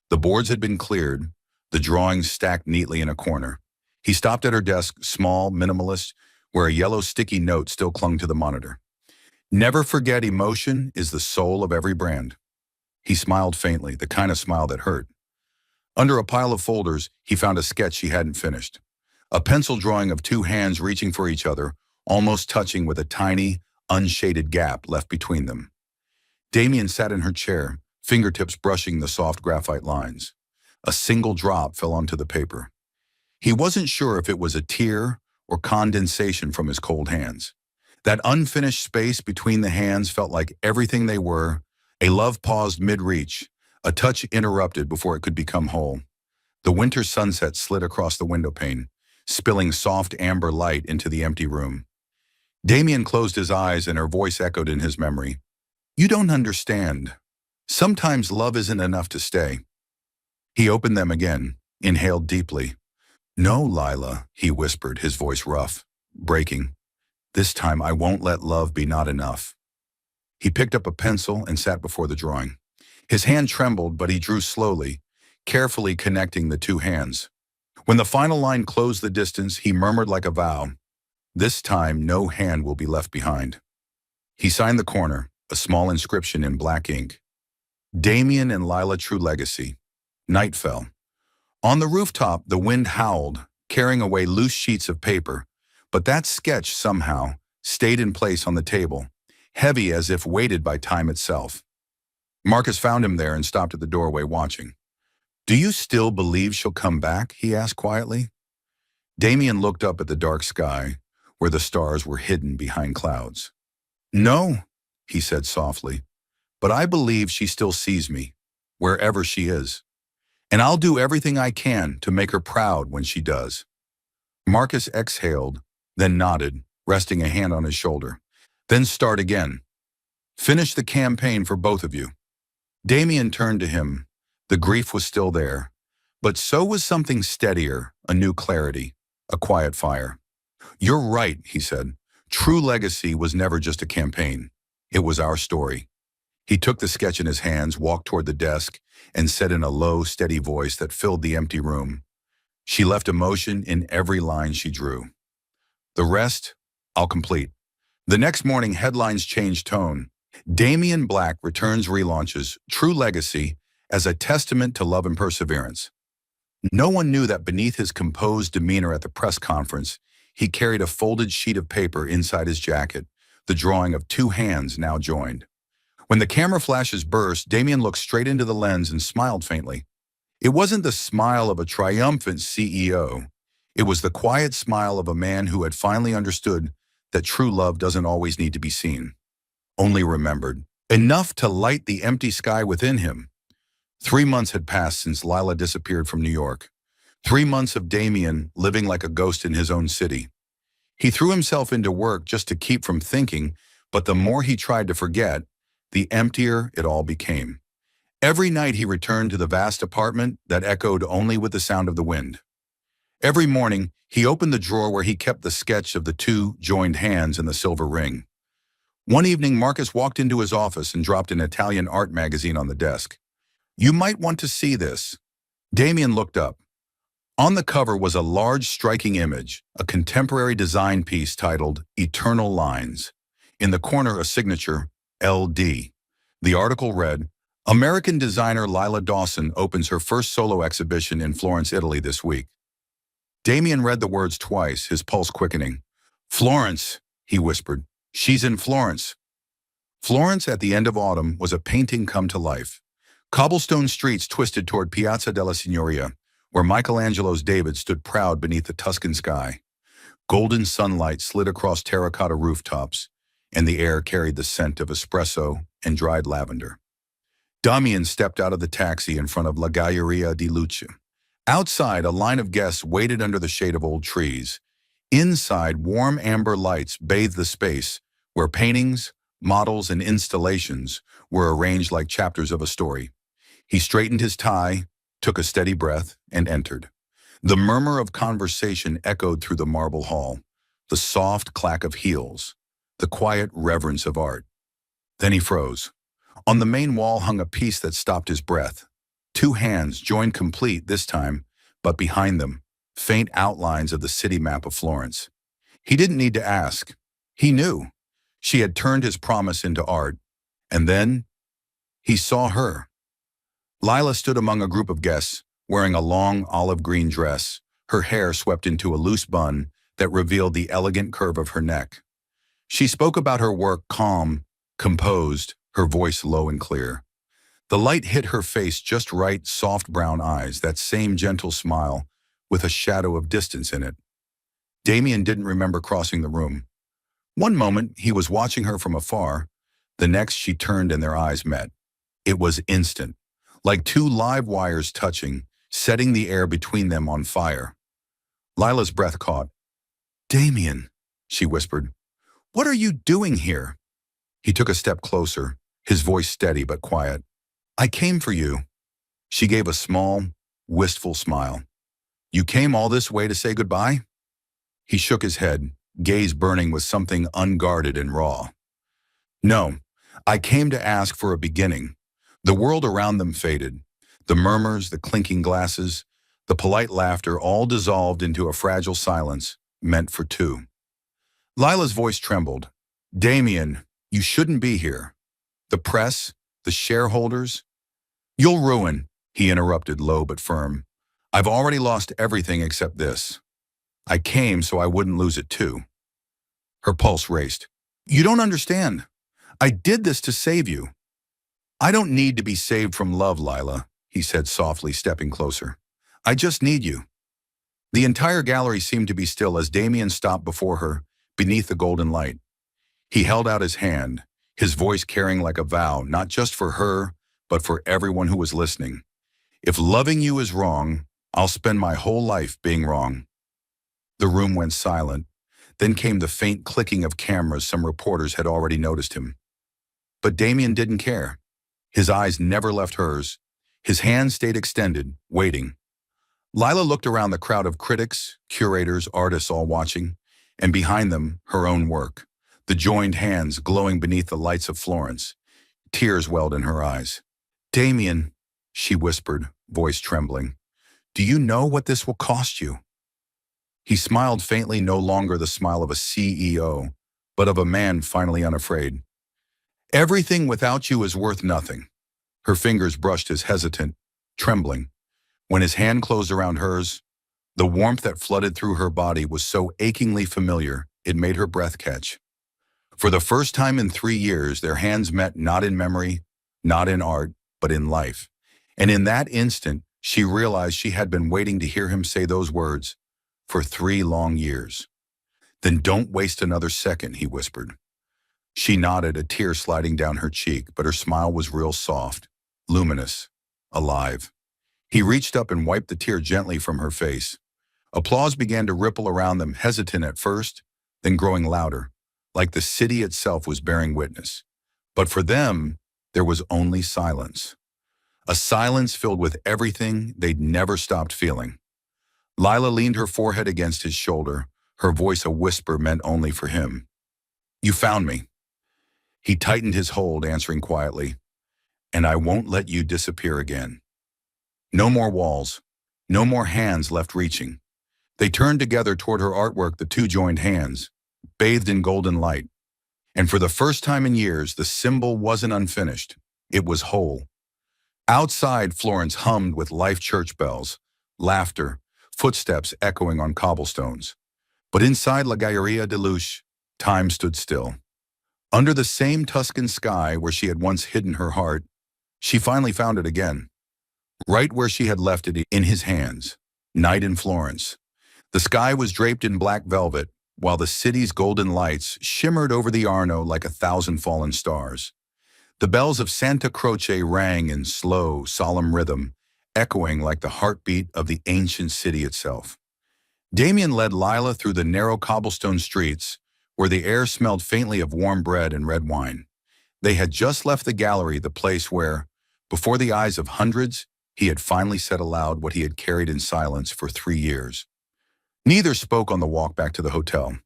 Speaker 1: The boards had been cleared, the drawings stacked neatly in a corner. He stopped at her desk, small, minimalist, where a yellow sticky note still clung to the monitor. Never forget, emotion is the soul of every brand. He smiled faintly, the kind of smile that hurt. Under a pile of folders, he found a sketch she hadn't finished. A pencil drawing of two hands reaching for each other, almost touching with a tiny, unshaded gap left between them. Damien sat in her chair, fingertips brushing the soft graphite lines. A single drop fell onto the paper. He wasn't sure if it was a tear or condensation from his cold hands. That unfinished space between the hands felt like everything they were. A love paused mid-reach, a touch interrupted before it could become whole. The winter sunset slid across the window pane, spilling soft amber light into the empty room. Damien closed his eyes and her voice echoed in his memory. You don't understand. Sometimes love isn't enough to stay. He opened them again, inhaled deeply. No, Lila, he whispered, his voice rough, breaking. This time I won't let love be not enough. He picked up a pencil and sat before the drawing. His hand trembled, but he drew slowly, carefully connecting the two hands. When the final line closed the distance, he murmured like a vow, this time no hand will be left behind. He signed the corner, a small inscription in black ink. Damien and Lila, True Legacy. Night fell. On the rooftop, the wind howled, carrying away loose sheets of paper, but that sketch somehow stayed in place on the table, heavy as if weighted by time itself. Marcus found him there and stopped at the doorway watching. Do you still believe she'll come back? He asked quietly. Damien looked up at the dark sky, where the stars were hidden behind clouds. No, he said softly, but I believe she still sees me, wherever she is. And I'll do everything I can to make her proud when she does. Marcus exhaled, then nodded, resting a hand on his shoulder. Then start again. Finish the campaign for both of you. Damien turned to him. The grief was still there, but so was something steadier, a new clarity, a quiet fire. You're right, he said. True Legacy was never just a campaign. It was our story. He took the sketch in his hands, walked toward the desk, and said in a low, steady voice that filled the empty room, she left emotion in every line she drew. The rest, I'll complete. The next morning, headlines changed tone. Damien Black returns relaunches True Legacy as a testament to love and perseverance. No one knew that beneath his composed demeanor at the press conference, he carried a folded sheet of paper inside his jacket, the drawing of two hands now joined. When the camera flashes burst, Damien looked straight into the lens and smiled faintly. It wasn't the smile of a triumphant CEO. It was the quiet smile of a man who had finally understood that true love doesn't always need to be seen, only remembered, enough to light the empty sky within him. 3 months had passed since Lila disappeared from New York. 3 months of Damien living like a ghost in his own city. He threw himself into work just to keep from thinking, but the more he tried to forget, the emptier it all became. Every night he returned to the vast apartment that echoed only with the sound of the wind. Every morning, he opened the drawer where he kept the sketch of the two joined hands and the silver ring. One evening, Marcus walked into his office and dropped an Italian art magazine on the desk. You might want to see this. Damien looked up. On the cover was a large, striking image, a contemporary design piece titled Eternal Lines. In the corner, a signature, LD. The article read, American designer Lila Dawson opens her first solo exhibition in Florence, Italy this week. Damien read the words twice, his pulse quickening. Florence, he whispered. She's in Florence. Florence at the end of autumn was a painting come to life. Cobblestone streets twisted toward Piazza della Signoria, where Michelangelo's David stood proud beneath the Tuscan sky. Golden sunlight slid across terracotta rooftops, and the air carried the scent of espresso and dried lavender. Damien stepped out of the taxi in front of La Galleria di Luce. Outside, a line of guests waited under the shade of old trees. Inside, warm amber lights bathed the space, where paintings, models, and installations were arranged like chapters of a story. He straightened his tie, took a steady breath, and entered. The murmur of conversation echoed through the marble hall. the soft clack of heels, the quiet reverence of art. Then he froze. On the main wall hung a piece that stopped his breath. Two hands joined complete this time, but behind them, faint outlines of the city map of Florence. He didn't need to ask. He knew. She had turned his promise into art. And then he saw her. Lila stood among a group of guests, wearing a long olive green dress, her hair swept into a loose bun that revealed the elegant curve of her neck. She spoke about her work calm, composed, her voice low and clear. The light hit her face just right, soft brown eyes, that same gentle smile, with a shadow of distance in it. Damien didn't remember crossing the room. One moment, he was watching her from afar. The next, she turned and their eyes met. It was instant, like two live wires touching, setting the air between them on fire. Lila's breath caught. "Damien," she whispered, "what are you doing here?" He took a step closer, his voice steady but quiet. "I came for you." She gave a small, wistful smile. "You came all this way to say goodbye?" He shook his head, gaze burning with something unguarded and raw. "No, I came to ask for a beginning." The world around them faded. The murmurs, the clinking glasses, the polite laughter all dissolved into a fragile silence meant for two. Lila's voice trembled. "Damien, you shouldn't be here. The press, the shareholders—" "You'll ruin," he interrupted, low but firm. "I've already lost everything except this. I came so I wouldn't lose it too." Her pulse raced. "You don't understand. I did this to save you." "I don't need to be saved from love, Lila," he said softly, stepping closer. "I just need you." The entire gallery seemed to be still as Damien stopped before her, beneath the golden light. He held out his hand, his voice carrying like a vow, not just for her, but for everyone who was listening. "If loving you is wrong, I'll spend my whole life being wrong." The room went silent. Then came the faint clicking of cameras. Some reporters had already noticed him. But Damien didn't care. His eyes never left hers. His hand stayed extended, waiting. Lila looked around the crowd of critics, curators, artists all watching, and behind them, her own work, the joined hands glowing beneath the lights of Florence. Tears welled in her eyes. "Damien," she whispered, voice trembling, "do you know what this will cost you?" He smiled faintly, no longer the smile of a CEO, but of a man finally unafraid. "Everything without you is worth nothing." Her fingers brushed his hesitant, trembling. When his hand closed around hers, the warmth that flooded through her body was so achingly familiar, it made her breath catch. For the first time in 3 years, their hands met, not in memory, not in art, but in life. And in that instant, she realized she had been waiting to hear him say those words for 3 long years. "Then don't waste another second," he whispered. She nodded, a tear sliding down her cheek, but her smile was real soft, luminous, alive. He reached up and wiped the tear gently from her face. Applause began to ripple around them, hesitant at first, then growing louder, like the city itself was bearing witness. But for them, there was only silence. A silence filled with everything they'd never stopped feeling. Lila leaned her forehead against his shoulder, her voice a whisper meant only for him. "You found me." He tightened his hold, answering quietly, "And I won't let you disappear again." No more walls, no more hands left reaching. They turned together toward her artwork, the two joined hands, bathed in golden light. And for the first time in years, the symbol wasn't unfinished. It was whole. Outside, Florence hummed with life, church bells, laughter, footsteps echoing on cobblestones. But inside La Galleria de Luce, time stood still. Under the same Tuscan sky where she had once hidden her heart, she finally found it again. Right where she had left it, in his hands. Night in Florence. The sky was draped in black velvet, while the city's golden lights shimmered over the Arno like 1,000 fallen stars. The bells of Santa Croce rang in slow, solemn rhythm, echoing like the heartbeat of the ancient city itself. Damien led Lila through the narrow cobblestone streets, where the air smelled faintly of warm bread and red wine. They had just left the gallery, the place where, before the eyes of hundreds, he had finally said aloud what he had carried in silence for 3 years. Neither spoke on the walk back to the hotel.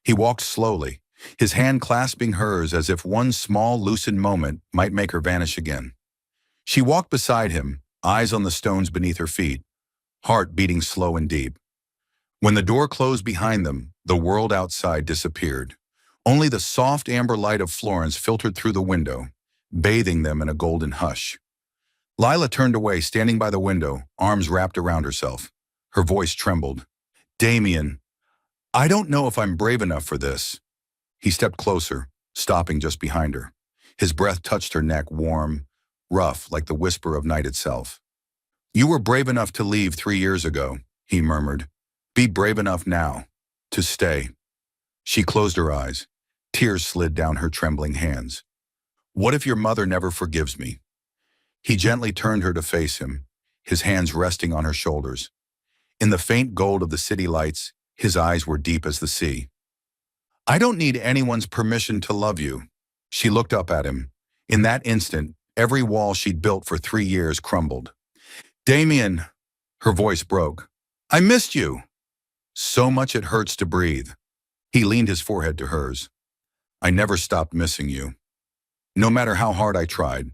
Speaker 1: He walked slowly, his hand clasping hers as if one small, loosened moment might make her vanish again. She walked beside him, eyes on the stones beneath her feet, heart beating slow and deep. When the door closed behind them, the world outside disappeared. Only the soft amber light of Florence filtered through the window, bathing them in a golden hush. Lila turned away, standing by the window, arms wrapped around herself. Her voice trembled. "Damien, I don't know if I'm brave enough for this." He stepped closer, stopping just behind her. His breath touched her neck, warm, rough, like the whisper of night itself. "You were brave enough to leave 3 years ago," he murmured. "Be brave enough now to stay." She closed her eyes. Tears slid down her trembling hands. "What if your mother never forgives me?" He gently turned her to face him, his hands resting on her shoulders. In the faint gold of the city lights, his eyes were deep as the sea. "I don't need anyone's permission to love you." She looked up at him. In that instant, every wall she'd built for 3 years crumbled. "Damien," her voice broke. "I missed you. So much it hurts to breathe." He leaned his forehead to hers. "I never stopped missing you. No matter how hard I tried."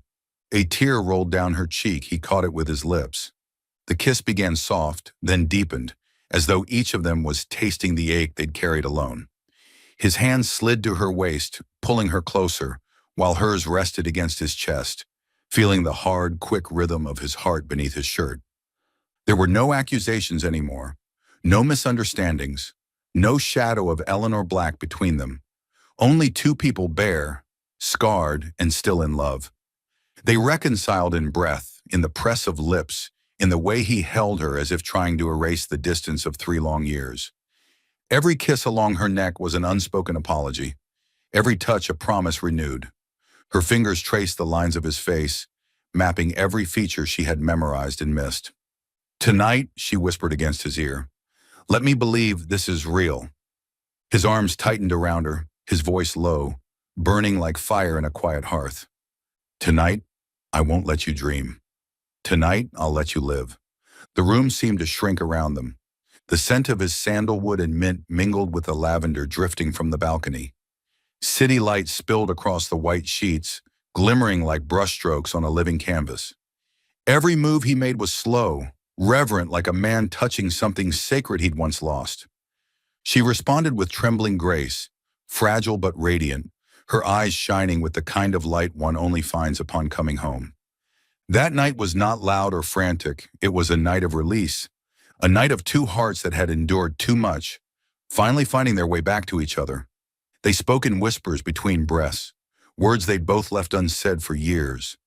Speaker 1: A tear rolled down her cheek. He caught it with his lips. The kiss began soft, then deepened, as though each of them was tasting the ache they'd carried alone. His hands slid to her waist, pulling her closer, while hers rested against his chest, feeling the hard, quick rhythm of his heart beneath his shirt. There were no accusations anymore, no misunderstandings, no shadow of Eleanor Black between them. Only two people bare, scarred, and still in love. They reconciled in breath, in the press of lips, in the way he held her as if trying to erase the distance of 3 long years. Every kiss along her neck was an unspoken apology, every touch a promise renewed. Her fingers traced the lines of his face, mapping every feature she had memorized and missed. "Tonight," she whispered against his ear, "let me believe this is real." His arms tightened around her, his voice low, burning like fire in a quiet hearth. "Tonight, I won't let you dream. Tonight, I'll let you live." The room seemed to shrink around them. The scent of his sandalwood and mint mingled with the lavender drifting from the balcony. City lights spilled across the white sheets, glimmering like brushstrokes on a living canvas. Every move he made was slow, reverent, like a man touching something sacred he'd once lost. She responded with trembling grace, fragile but radiant, her eyes shining with the kind of light one only finds upon coming home. That night was not loud or frantic. It was a night of release, a night of two hearts that had endured too much, finally finding their way back to each other. They spoke in whispers between breaths, words they'd both left unsaid for years.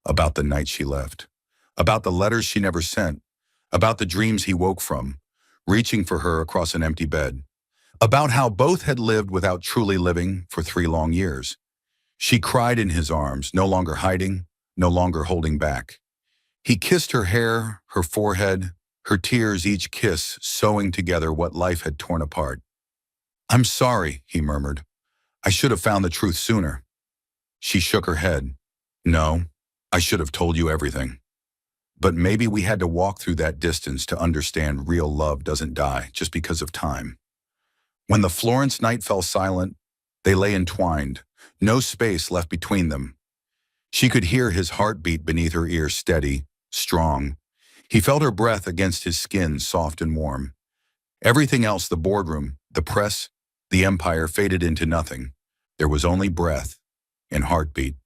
Speaker 1: About the night she left, about the letters she never sent, about the dreams he woke from, reaching for her across an empty bed, about how both had lived without truly living for 3 long years. She cried in his arms, no longer hiding, no longer holding back. He kissed her hair, her forehead, her tears, each kiss sewing together what life had torn apart. "I'm sorry," he murmured. "I should have found the truth sooner." She shook her head. "No, I should have told you everything. But maybe we had to walk through that distance to understand real love doesn't die just because of time." When the Florence night fell silent, they lay entwined, no space left between them. She could hear his heartbeat beneath her ear, steady, strong. He felt her breath against his skin, soft and warm. Everything else, the boardroom, the press, the empire, faded into nothing. There was only breath and heartbeat.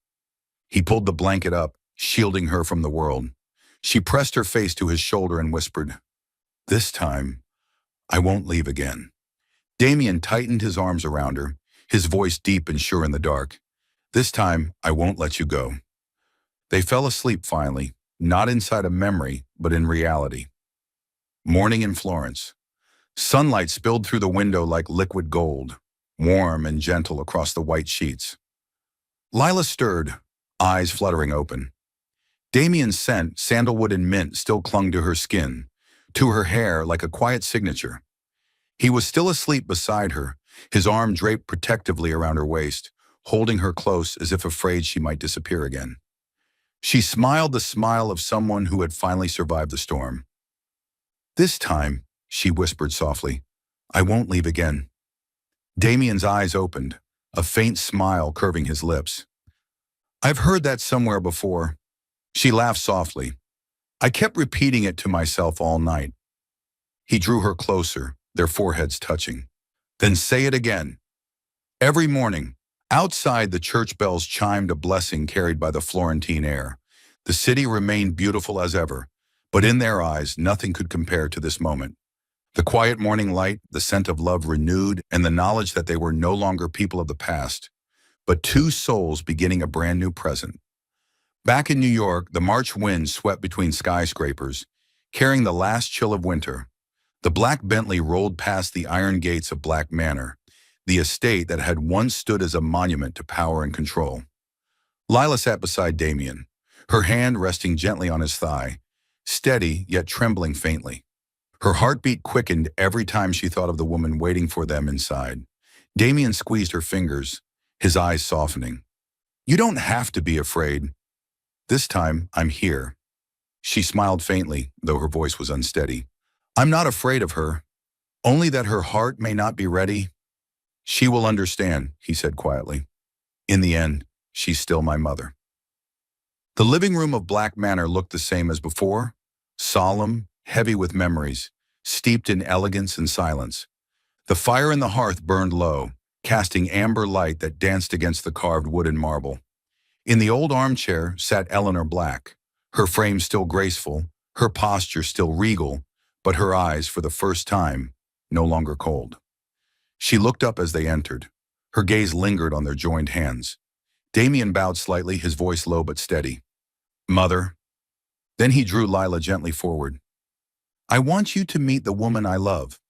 Speaker 1: He pulled the blanket up, shielding her from the world. She pressed her face to his shoulder and whispered, "This time, I won't leave again." Damien tightened his arms around her, his voice deep and sure in the dark. "This time, I won't let you go." They fell asleep finally, not inside a memory, but in reality. Morning in Florence. Sunlight spilled through the window like liquid gold, warm and gentle across the white sheets. Lila stirred, eyes fluttering open. Damien's scent, sandalwood and mint, still clung to her skin, to her hair like a quiet signature. He was still asleep beside her, his arm draped protectively around her waist, holding her close as if afraid she might disappear again. She smiled the smile of someone who had finally survived the storm. "This time," she whispered softly, "I won't leave again." Damien's eyes opened, a faint smile curving his lips. I've heard that somewhere before. She laughed softly. I kept repeating it to myself all night. He drew her closer, their foreheads touching. Then say it again. Every morning, outside the church bells chimed a blessing carried by the Florentine air. The city remained beautiful as ever, but in their eyes nothing could compare to this moment. The quiet morning light, the scent of love renewed, and the knowledge that they were no longer people of the past, but two souls beginning a brand new present. Back in New York, the March wind swept between skyscrapers, carrying the last chill of winter. The black Bentley rolled past the iron gates of Black Manor, the estate that had once stood as a monument to power and control. Lila sat beside Damien, her hand resting gently on his thigh, steady yet trembling faintly. Her heartbeat quickened every time she thought of the woman waiting for them inside. Damien squeezed her fingers, his eyes softening. You don't have to be afraid. This time, I'm here. She smiled faintly, though her voice was unsteady. I'm not afraid of her, only that her heart may not be ready. She will understand, he said quietly. In the end, she's still my mother. The living room of Black Manor looked the same as before, solemn, heavy with memories, steeped in elegance and silence. The fire in the hearth burned low, casting amber light that danced against the carved wood and marble. In the old armchair sat Eleanor Black, her frame still graceful, her posture still regal, but her eyes, for the first time, no longer cold. She looked up as they entered. Her gaze lingered on their joined hands. Damien bowed slightly, his voice low but steady. Mother. Then he drew Lila gently forward. I want you to meet the woman I love.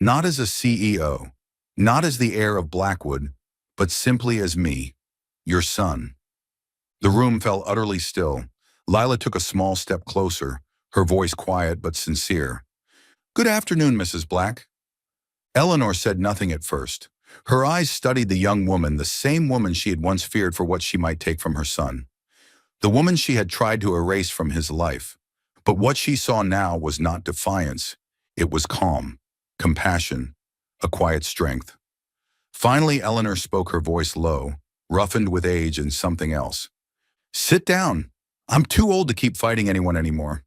Speaker 1: Not as a CEO, not as the heir of Blackwood, but simply as me, your son. The room fell utterly still. Lila took a small step closer, her voice quiet but sincere. Good afternoon, Mrs. Black. Eleanor said nothing at first. Her eyes studied the young woman, the same woman she had once feared for what she might take from her son. The woman she had tried to erase from his life. But what she saw now was not defiance. It was calm, compassion, a quiet strength. Finally, Eleanor spoke, her voice low, roughened with age and something else. Sit down. I'm too old to keep fighting anyone anymore.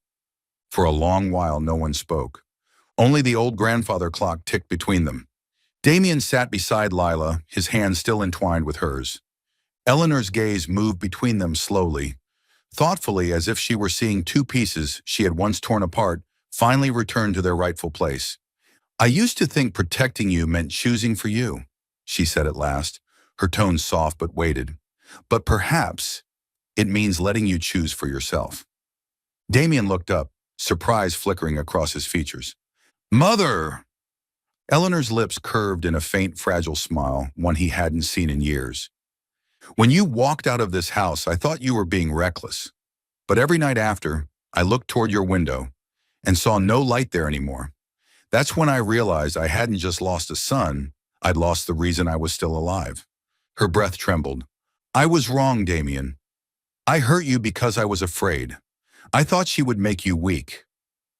Speaker 1: For a long while, no one spoke. Only the old grandfather clock ticked between them. Damien sat beside Lila, his hand still entwined with hers. Eleanor's gaze moved between them slowly, thoughtfully, as if she were seeing two pieces she had once torn apart, finally returned to their rightful place. I used to think protecting you meant choosing for you, she said at last, her tone soft but weighted. But perhaps it means letting you choose for yourself. Damien looked up, surprise flickering across his features. Mother! Eleanor's lips curved in a faint, fragile smile, one he hadn't seen in years. When you walked out of this house, I thought you were being reckless. But every night after, I looked toward your window and saw no light there anymore. That's when I realized I hadn't just lost a son, I'd lost the reason I was still alive. Her breath trembled. I was wrong, Damien. I hurt you because I was afraid. I thought she would make you weak.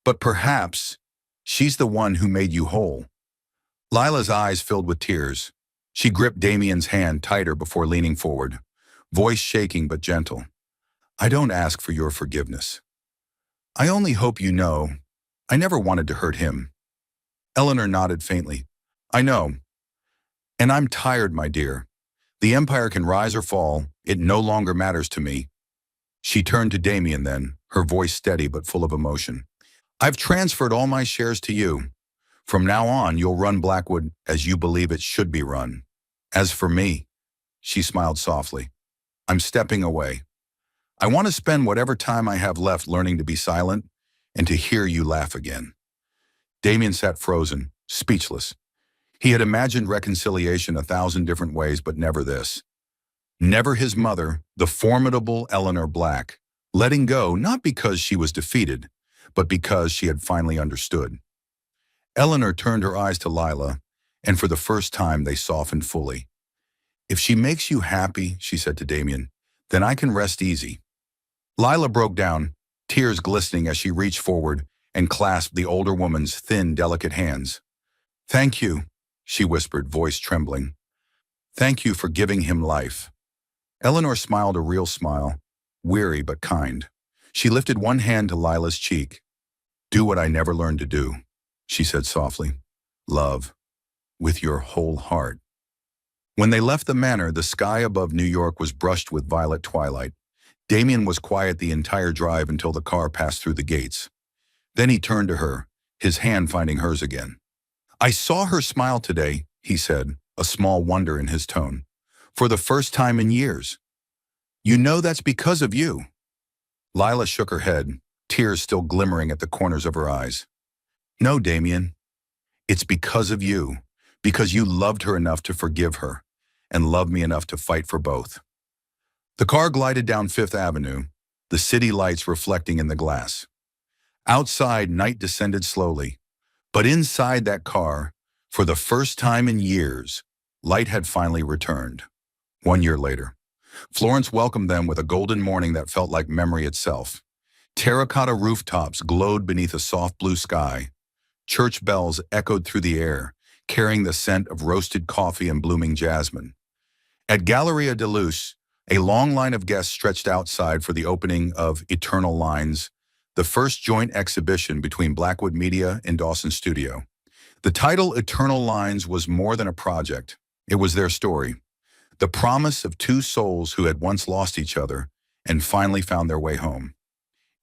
Speaker 1: But perhaps she's the one who made you whole. Lila's eyes filled with tears. She gripped Damien's hand tighter before leaning forward, voice shaking but gentle. I don't ask for your forgiveness. I only hope you know I never wanted to hurt him. Eleanor nodded faintly. I know. And I'm tired, my dear. The empire can rise or fall. It no longer matters to me. She turned to Damien then, her voice steady but full of emotion. I've transferred all my shares to you. From now on, you'll run Blackwood as you believe it should be run. As for me, she smiled softly, I'm stepping away. I want to spend whatever time I have left learning to be silent and to hear you laugh again. Damien sat frozen, speechless. He had imagined reconciliation 1,000 different ways, but never this. Never his mother, the formidable Eleanor Black, letting go not because she was defeated, but because she had finally understood. Eleanor turned her eyes to Lila, and for the first time they softened fully. If she makes you happy, she said to Damien, then I can rest easy. Lila broke down, tears glistening as she reached forward and clasped the older woman's thin, delicate hands. Thank you, she whispered, voice trembling. Thank you for giving him life. Eleanor smiled a real smile, weary but kind. She lifted one hand to Lila's cheek. Do what I never learned to do, she said softly. Love, with your whole heart. When they left the manor, the sky above New York was brushed with violet twilight. Damien was quiet the entire drive until the car passed through the gates. Then he turned to her, his hand finding hers again. I saw her smile today, he said, a small wonder in his tone. For the first time in years. You know that's because of you. Lila shook her head, tears still glimmering at the corners of her eyes. No, Damien. It's because of you. Because you loved her enough to forgive her, and loved me enough to fight for both. The car glided down Fifth Avenue, the city lights reflecting in the glass. Outside, night descended slowly, but inside that car, for the first time in years, light had finally returned. 1 year later, Florence welcomed them with a golden morning that felt like memory itself. Terracotta rooftops glowed beneath a soft blue sky. Church bells echoed through the air, carrying the scent of roasted coffee and blooming jasmine. At Galleria de Luz, a long line of guests stretched outside for the opening of Eternal Lines, the first joint exhibition between Blackwood Media and Dawson Studio. The title Eternal Lines was more than a project. It was their story. The promise of two souls who had once lost each other and finally found their way home.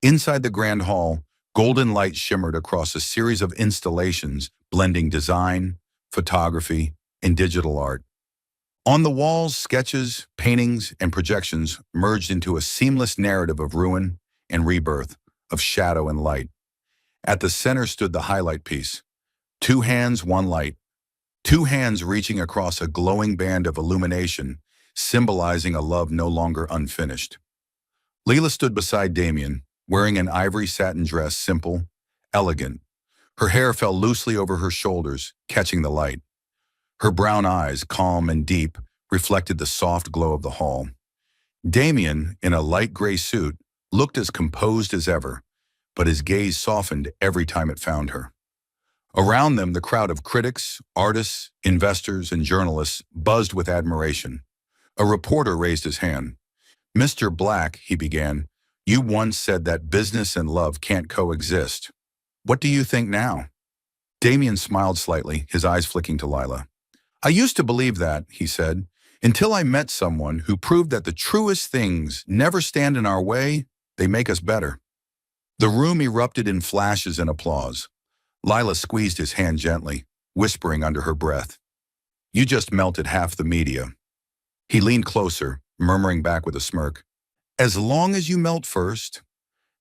Speaker 1: Inside the grand hall, golden light shimmered across a series of installations blending design, photography, and digital art. On the walls, sketches, paintings, and projections merged into a seamless narrative of ruin and rebirth, of shadow and light. At the center stood the highlight piece. Two hands, one light. Two hands reaching across a glowing band of illumination, symbolizing a love no longer unfinished. Leela stood beside Damien, wearing an ivory satin dress, simple, elegant. Her hair fell loosely over her shoulders, catching the light. Her brown eyes, calm and deep, reflected the soft glow of the hall. Damien, in a light gray suit, looked as composed as ever, but his gaze softened every time it found her. Around them, the crowd of critics, artists, investors, and journalists buzzed with admiration. A reporter raised his hand. Mr. Black, he began, you once said that business and love can't coexist. What do you think now? Damien smiled slightly, his eyes flicking to Lila. I used to believe that, he said, until I met someone who proved that the truest things never stand in our way, they make us better. The room erupted in flashes and applause. Lila squeezed his hand gently, whispering under her breath. You just melted half the media. He leaned closer, murmuring back with a smirk. As long as you melt first.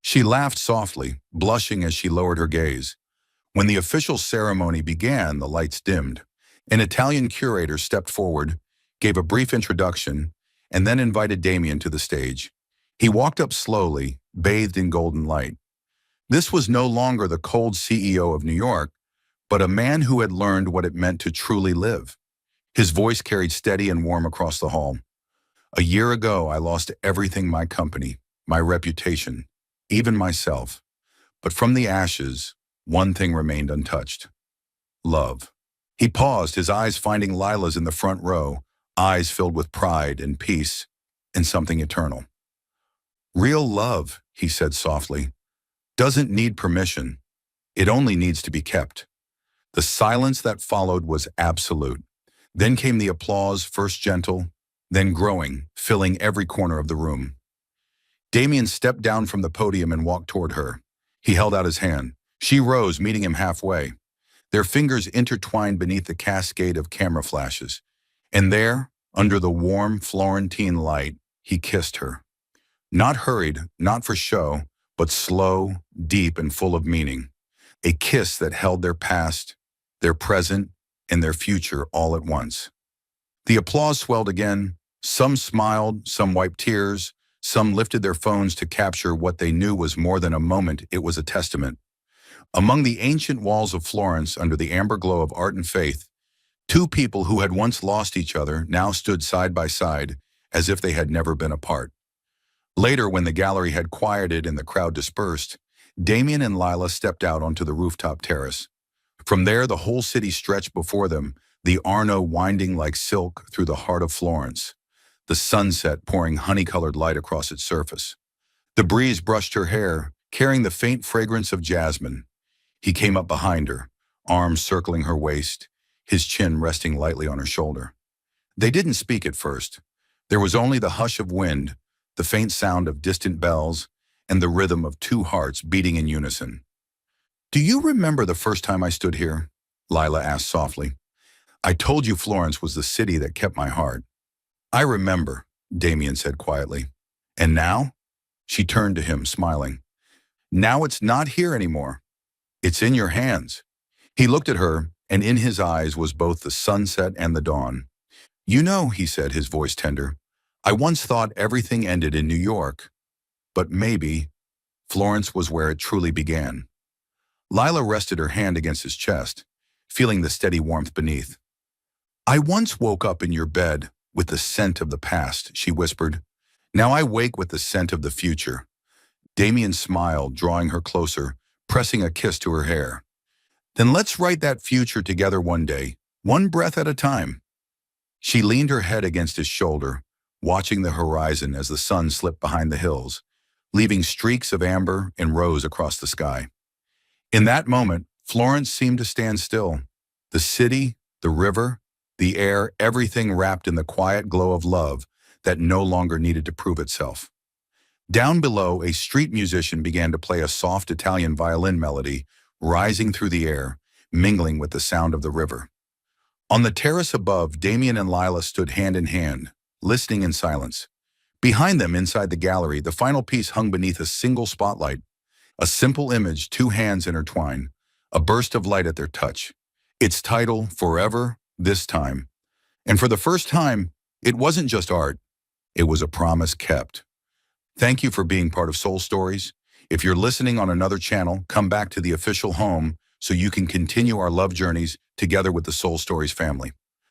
Speaker 1: She laughed softly, blushing as she lowered her gaze. When the official ceremony began, the lights dimmed. An Italian curator stepped forward, gave a brief introduction, and then invited Damien to the stage. He walked up slowly, bathed in golden light. This was no longer the cold CEO of New York, but a man who had learned what it meant to truly live. His voice carried steady and warm across the hall. A year ago, I lost everything, my company, my reputation, even myself. But from the ashes, one thing remained untouched. Love. He paused, his eyes finding Lila's in the front row, eyes filled with pride and peace and something eternal. Real love, he said softly, doesn't need permission. It only needs to be kept. The silence that followed was absolute. Then came the applause, first gentle, then growing, filling every corner of the room. Damien stepped down from the podium and walked toward her. He held out his hand. She rose, meeting him halfway. Their fingers intertwined beneath the cascade of camera flashes. And there, under the warm Florentine light, he kissed her. Not hurried, not for show, but slow, deep, and full of meaning. A kiss that held their past, their present, and their future all at once. The applause swelled again. Some smiled, some wiped tears, some lifted their phones to capture what they knew was more than a moment, it was a testament. Among the ancient walls of Florence, under the amber glow of art and faith, two people who had once lost each other now stood side by side, as if they had never been apart. Later, when the gallery had quieted and the crowd dispersed, Damien and Lila stepped out onto the rooftop terrace. From there, the whole city stretched before them, the Arno winding like silk through the heart of Florence, the sunset pouring honey-colored light across its surface. The breeze brushed her hair, carrying the faint fragrance of jasmine. He came up behind her, arms circling her waist, his chin resting lightly on her shoulder. They didn't speak at first. There was only the hush of wind, the faint sound of distant bells, and the rhythm of two hearts beating in unison. "Do you remember the first time I stood here?" Lila asked softly. "I told you Florence was the city that kept my heart." "I remember," Damien said quietly. "And now?" She turned to him, smiling. "Now it's not here anymore. It's in your hands." He looked at her, and in his eyes was both the sunset and the dawn. "You know," he said, his voice tender, "I once thought everything ended in New York. But maybe Florence was where it truly began." Lila rested her hand against his chest, feeling the steady warmth beneath. "I once woke up in your bed with the scent of the past," she whispered. "Now I wake with the scent of the future." Damien smiled, drawing her closer, pressing a kiss to her hair. "Then let's write that future together one day, one breath at a time." She leaned her head against his shoulder, watching the horizon as the sun slipped behind the hills, leaving streaks of amber and rose across the sky. In that moment, Florence seemed to stand still. The city, the river, the air, everything wrapped in the quiet glow of love that no longer needed to prove itself. Down below, a street musician began to play a soft Italian violin melody, rising through the air, mingling with the sound of the river. On the terrace above, Damien and Lila stood hand in hand, listening in silence. Behind them, inside the gallery, the final piece hung beneath a single spotlight. A simple image, two hands intertwined, a burst of light at their touch. Its title, Forever, This Time. And for the first time, it wasn't just art. It was a promise kept. Thank you for being part of Soul Stories. If you're listening on another channel, come back to the official home so you can continue our love journeys together with the Soul Stories family.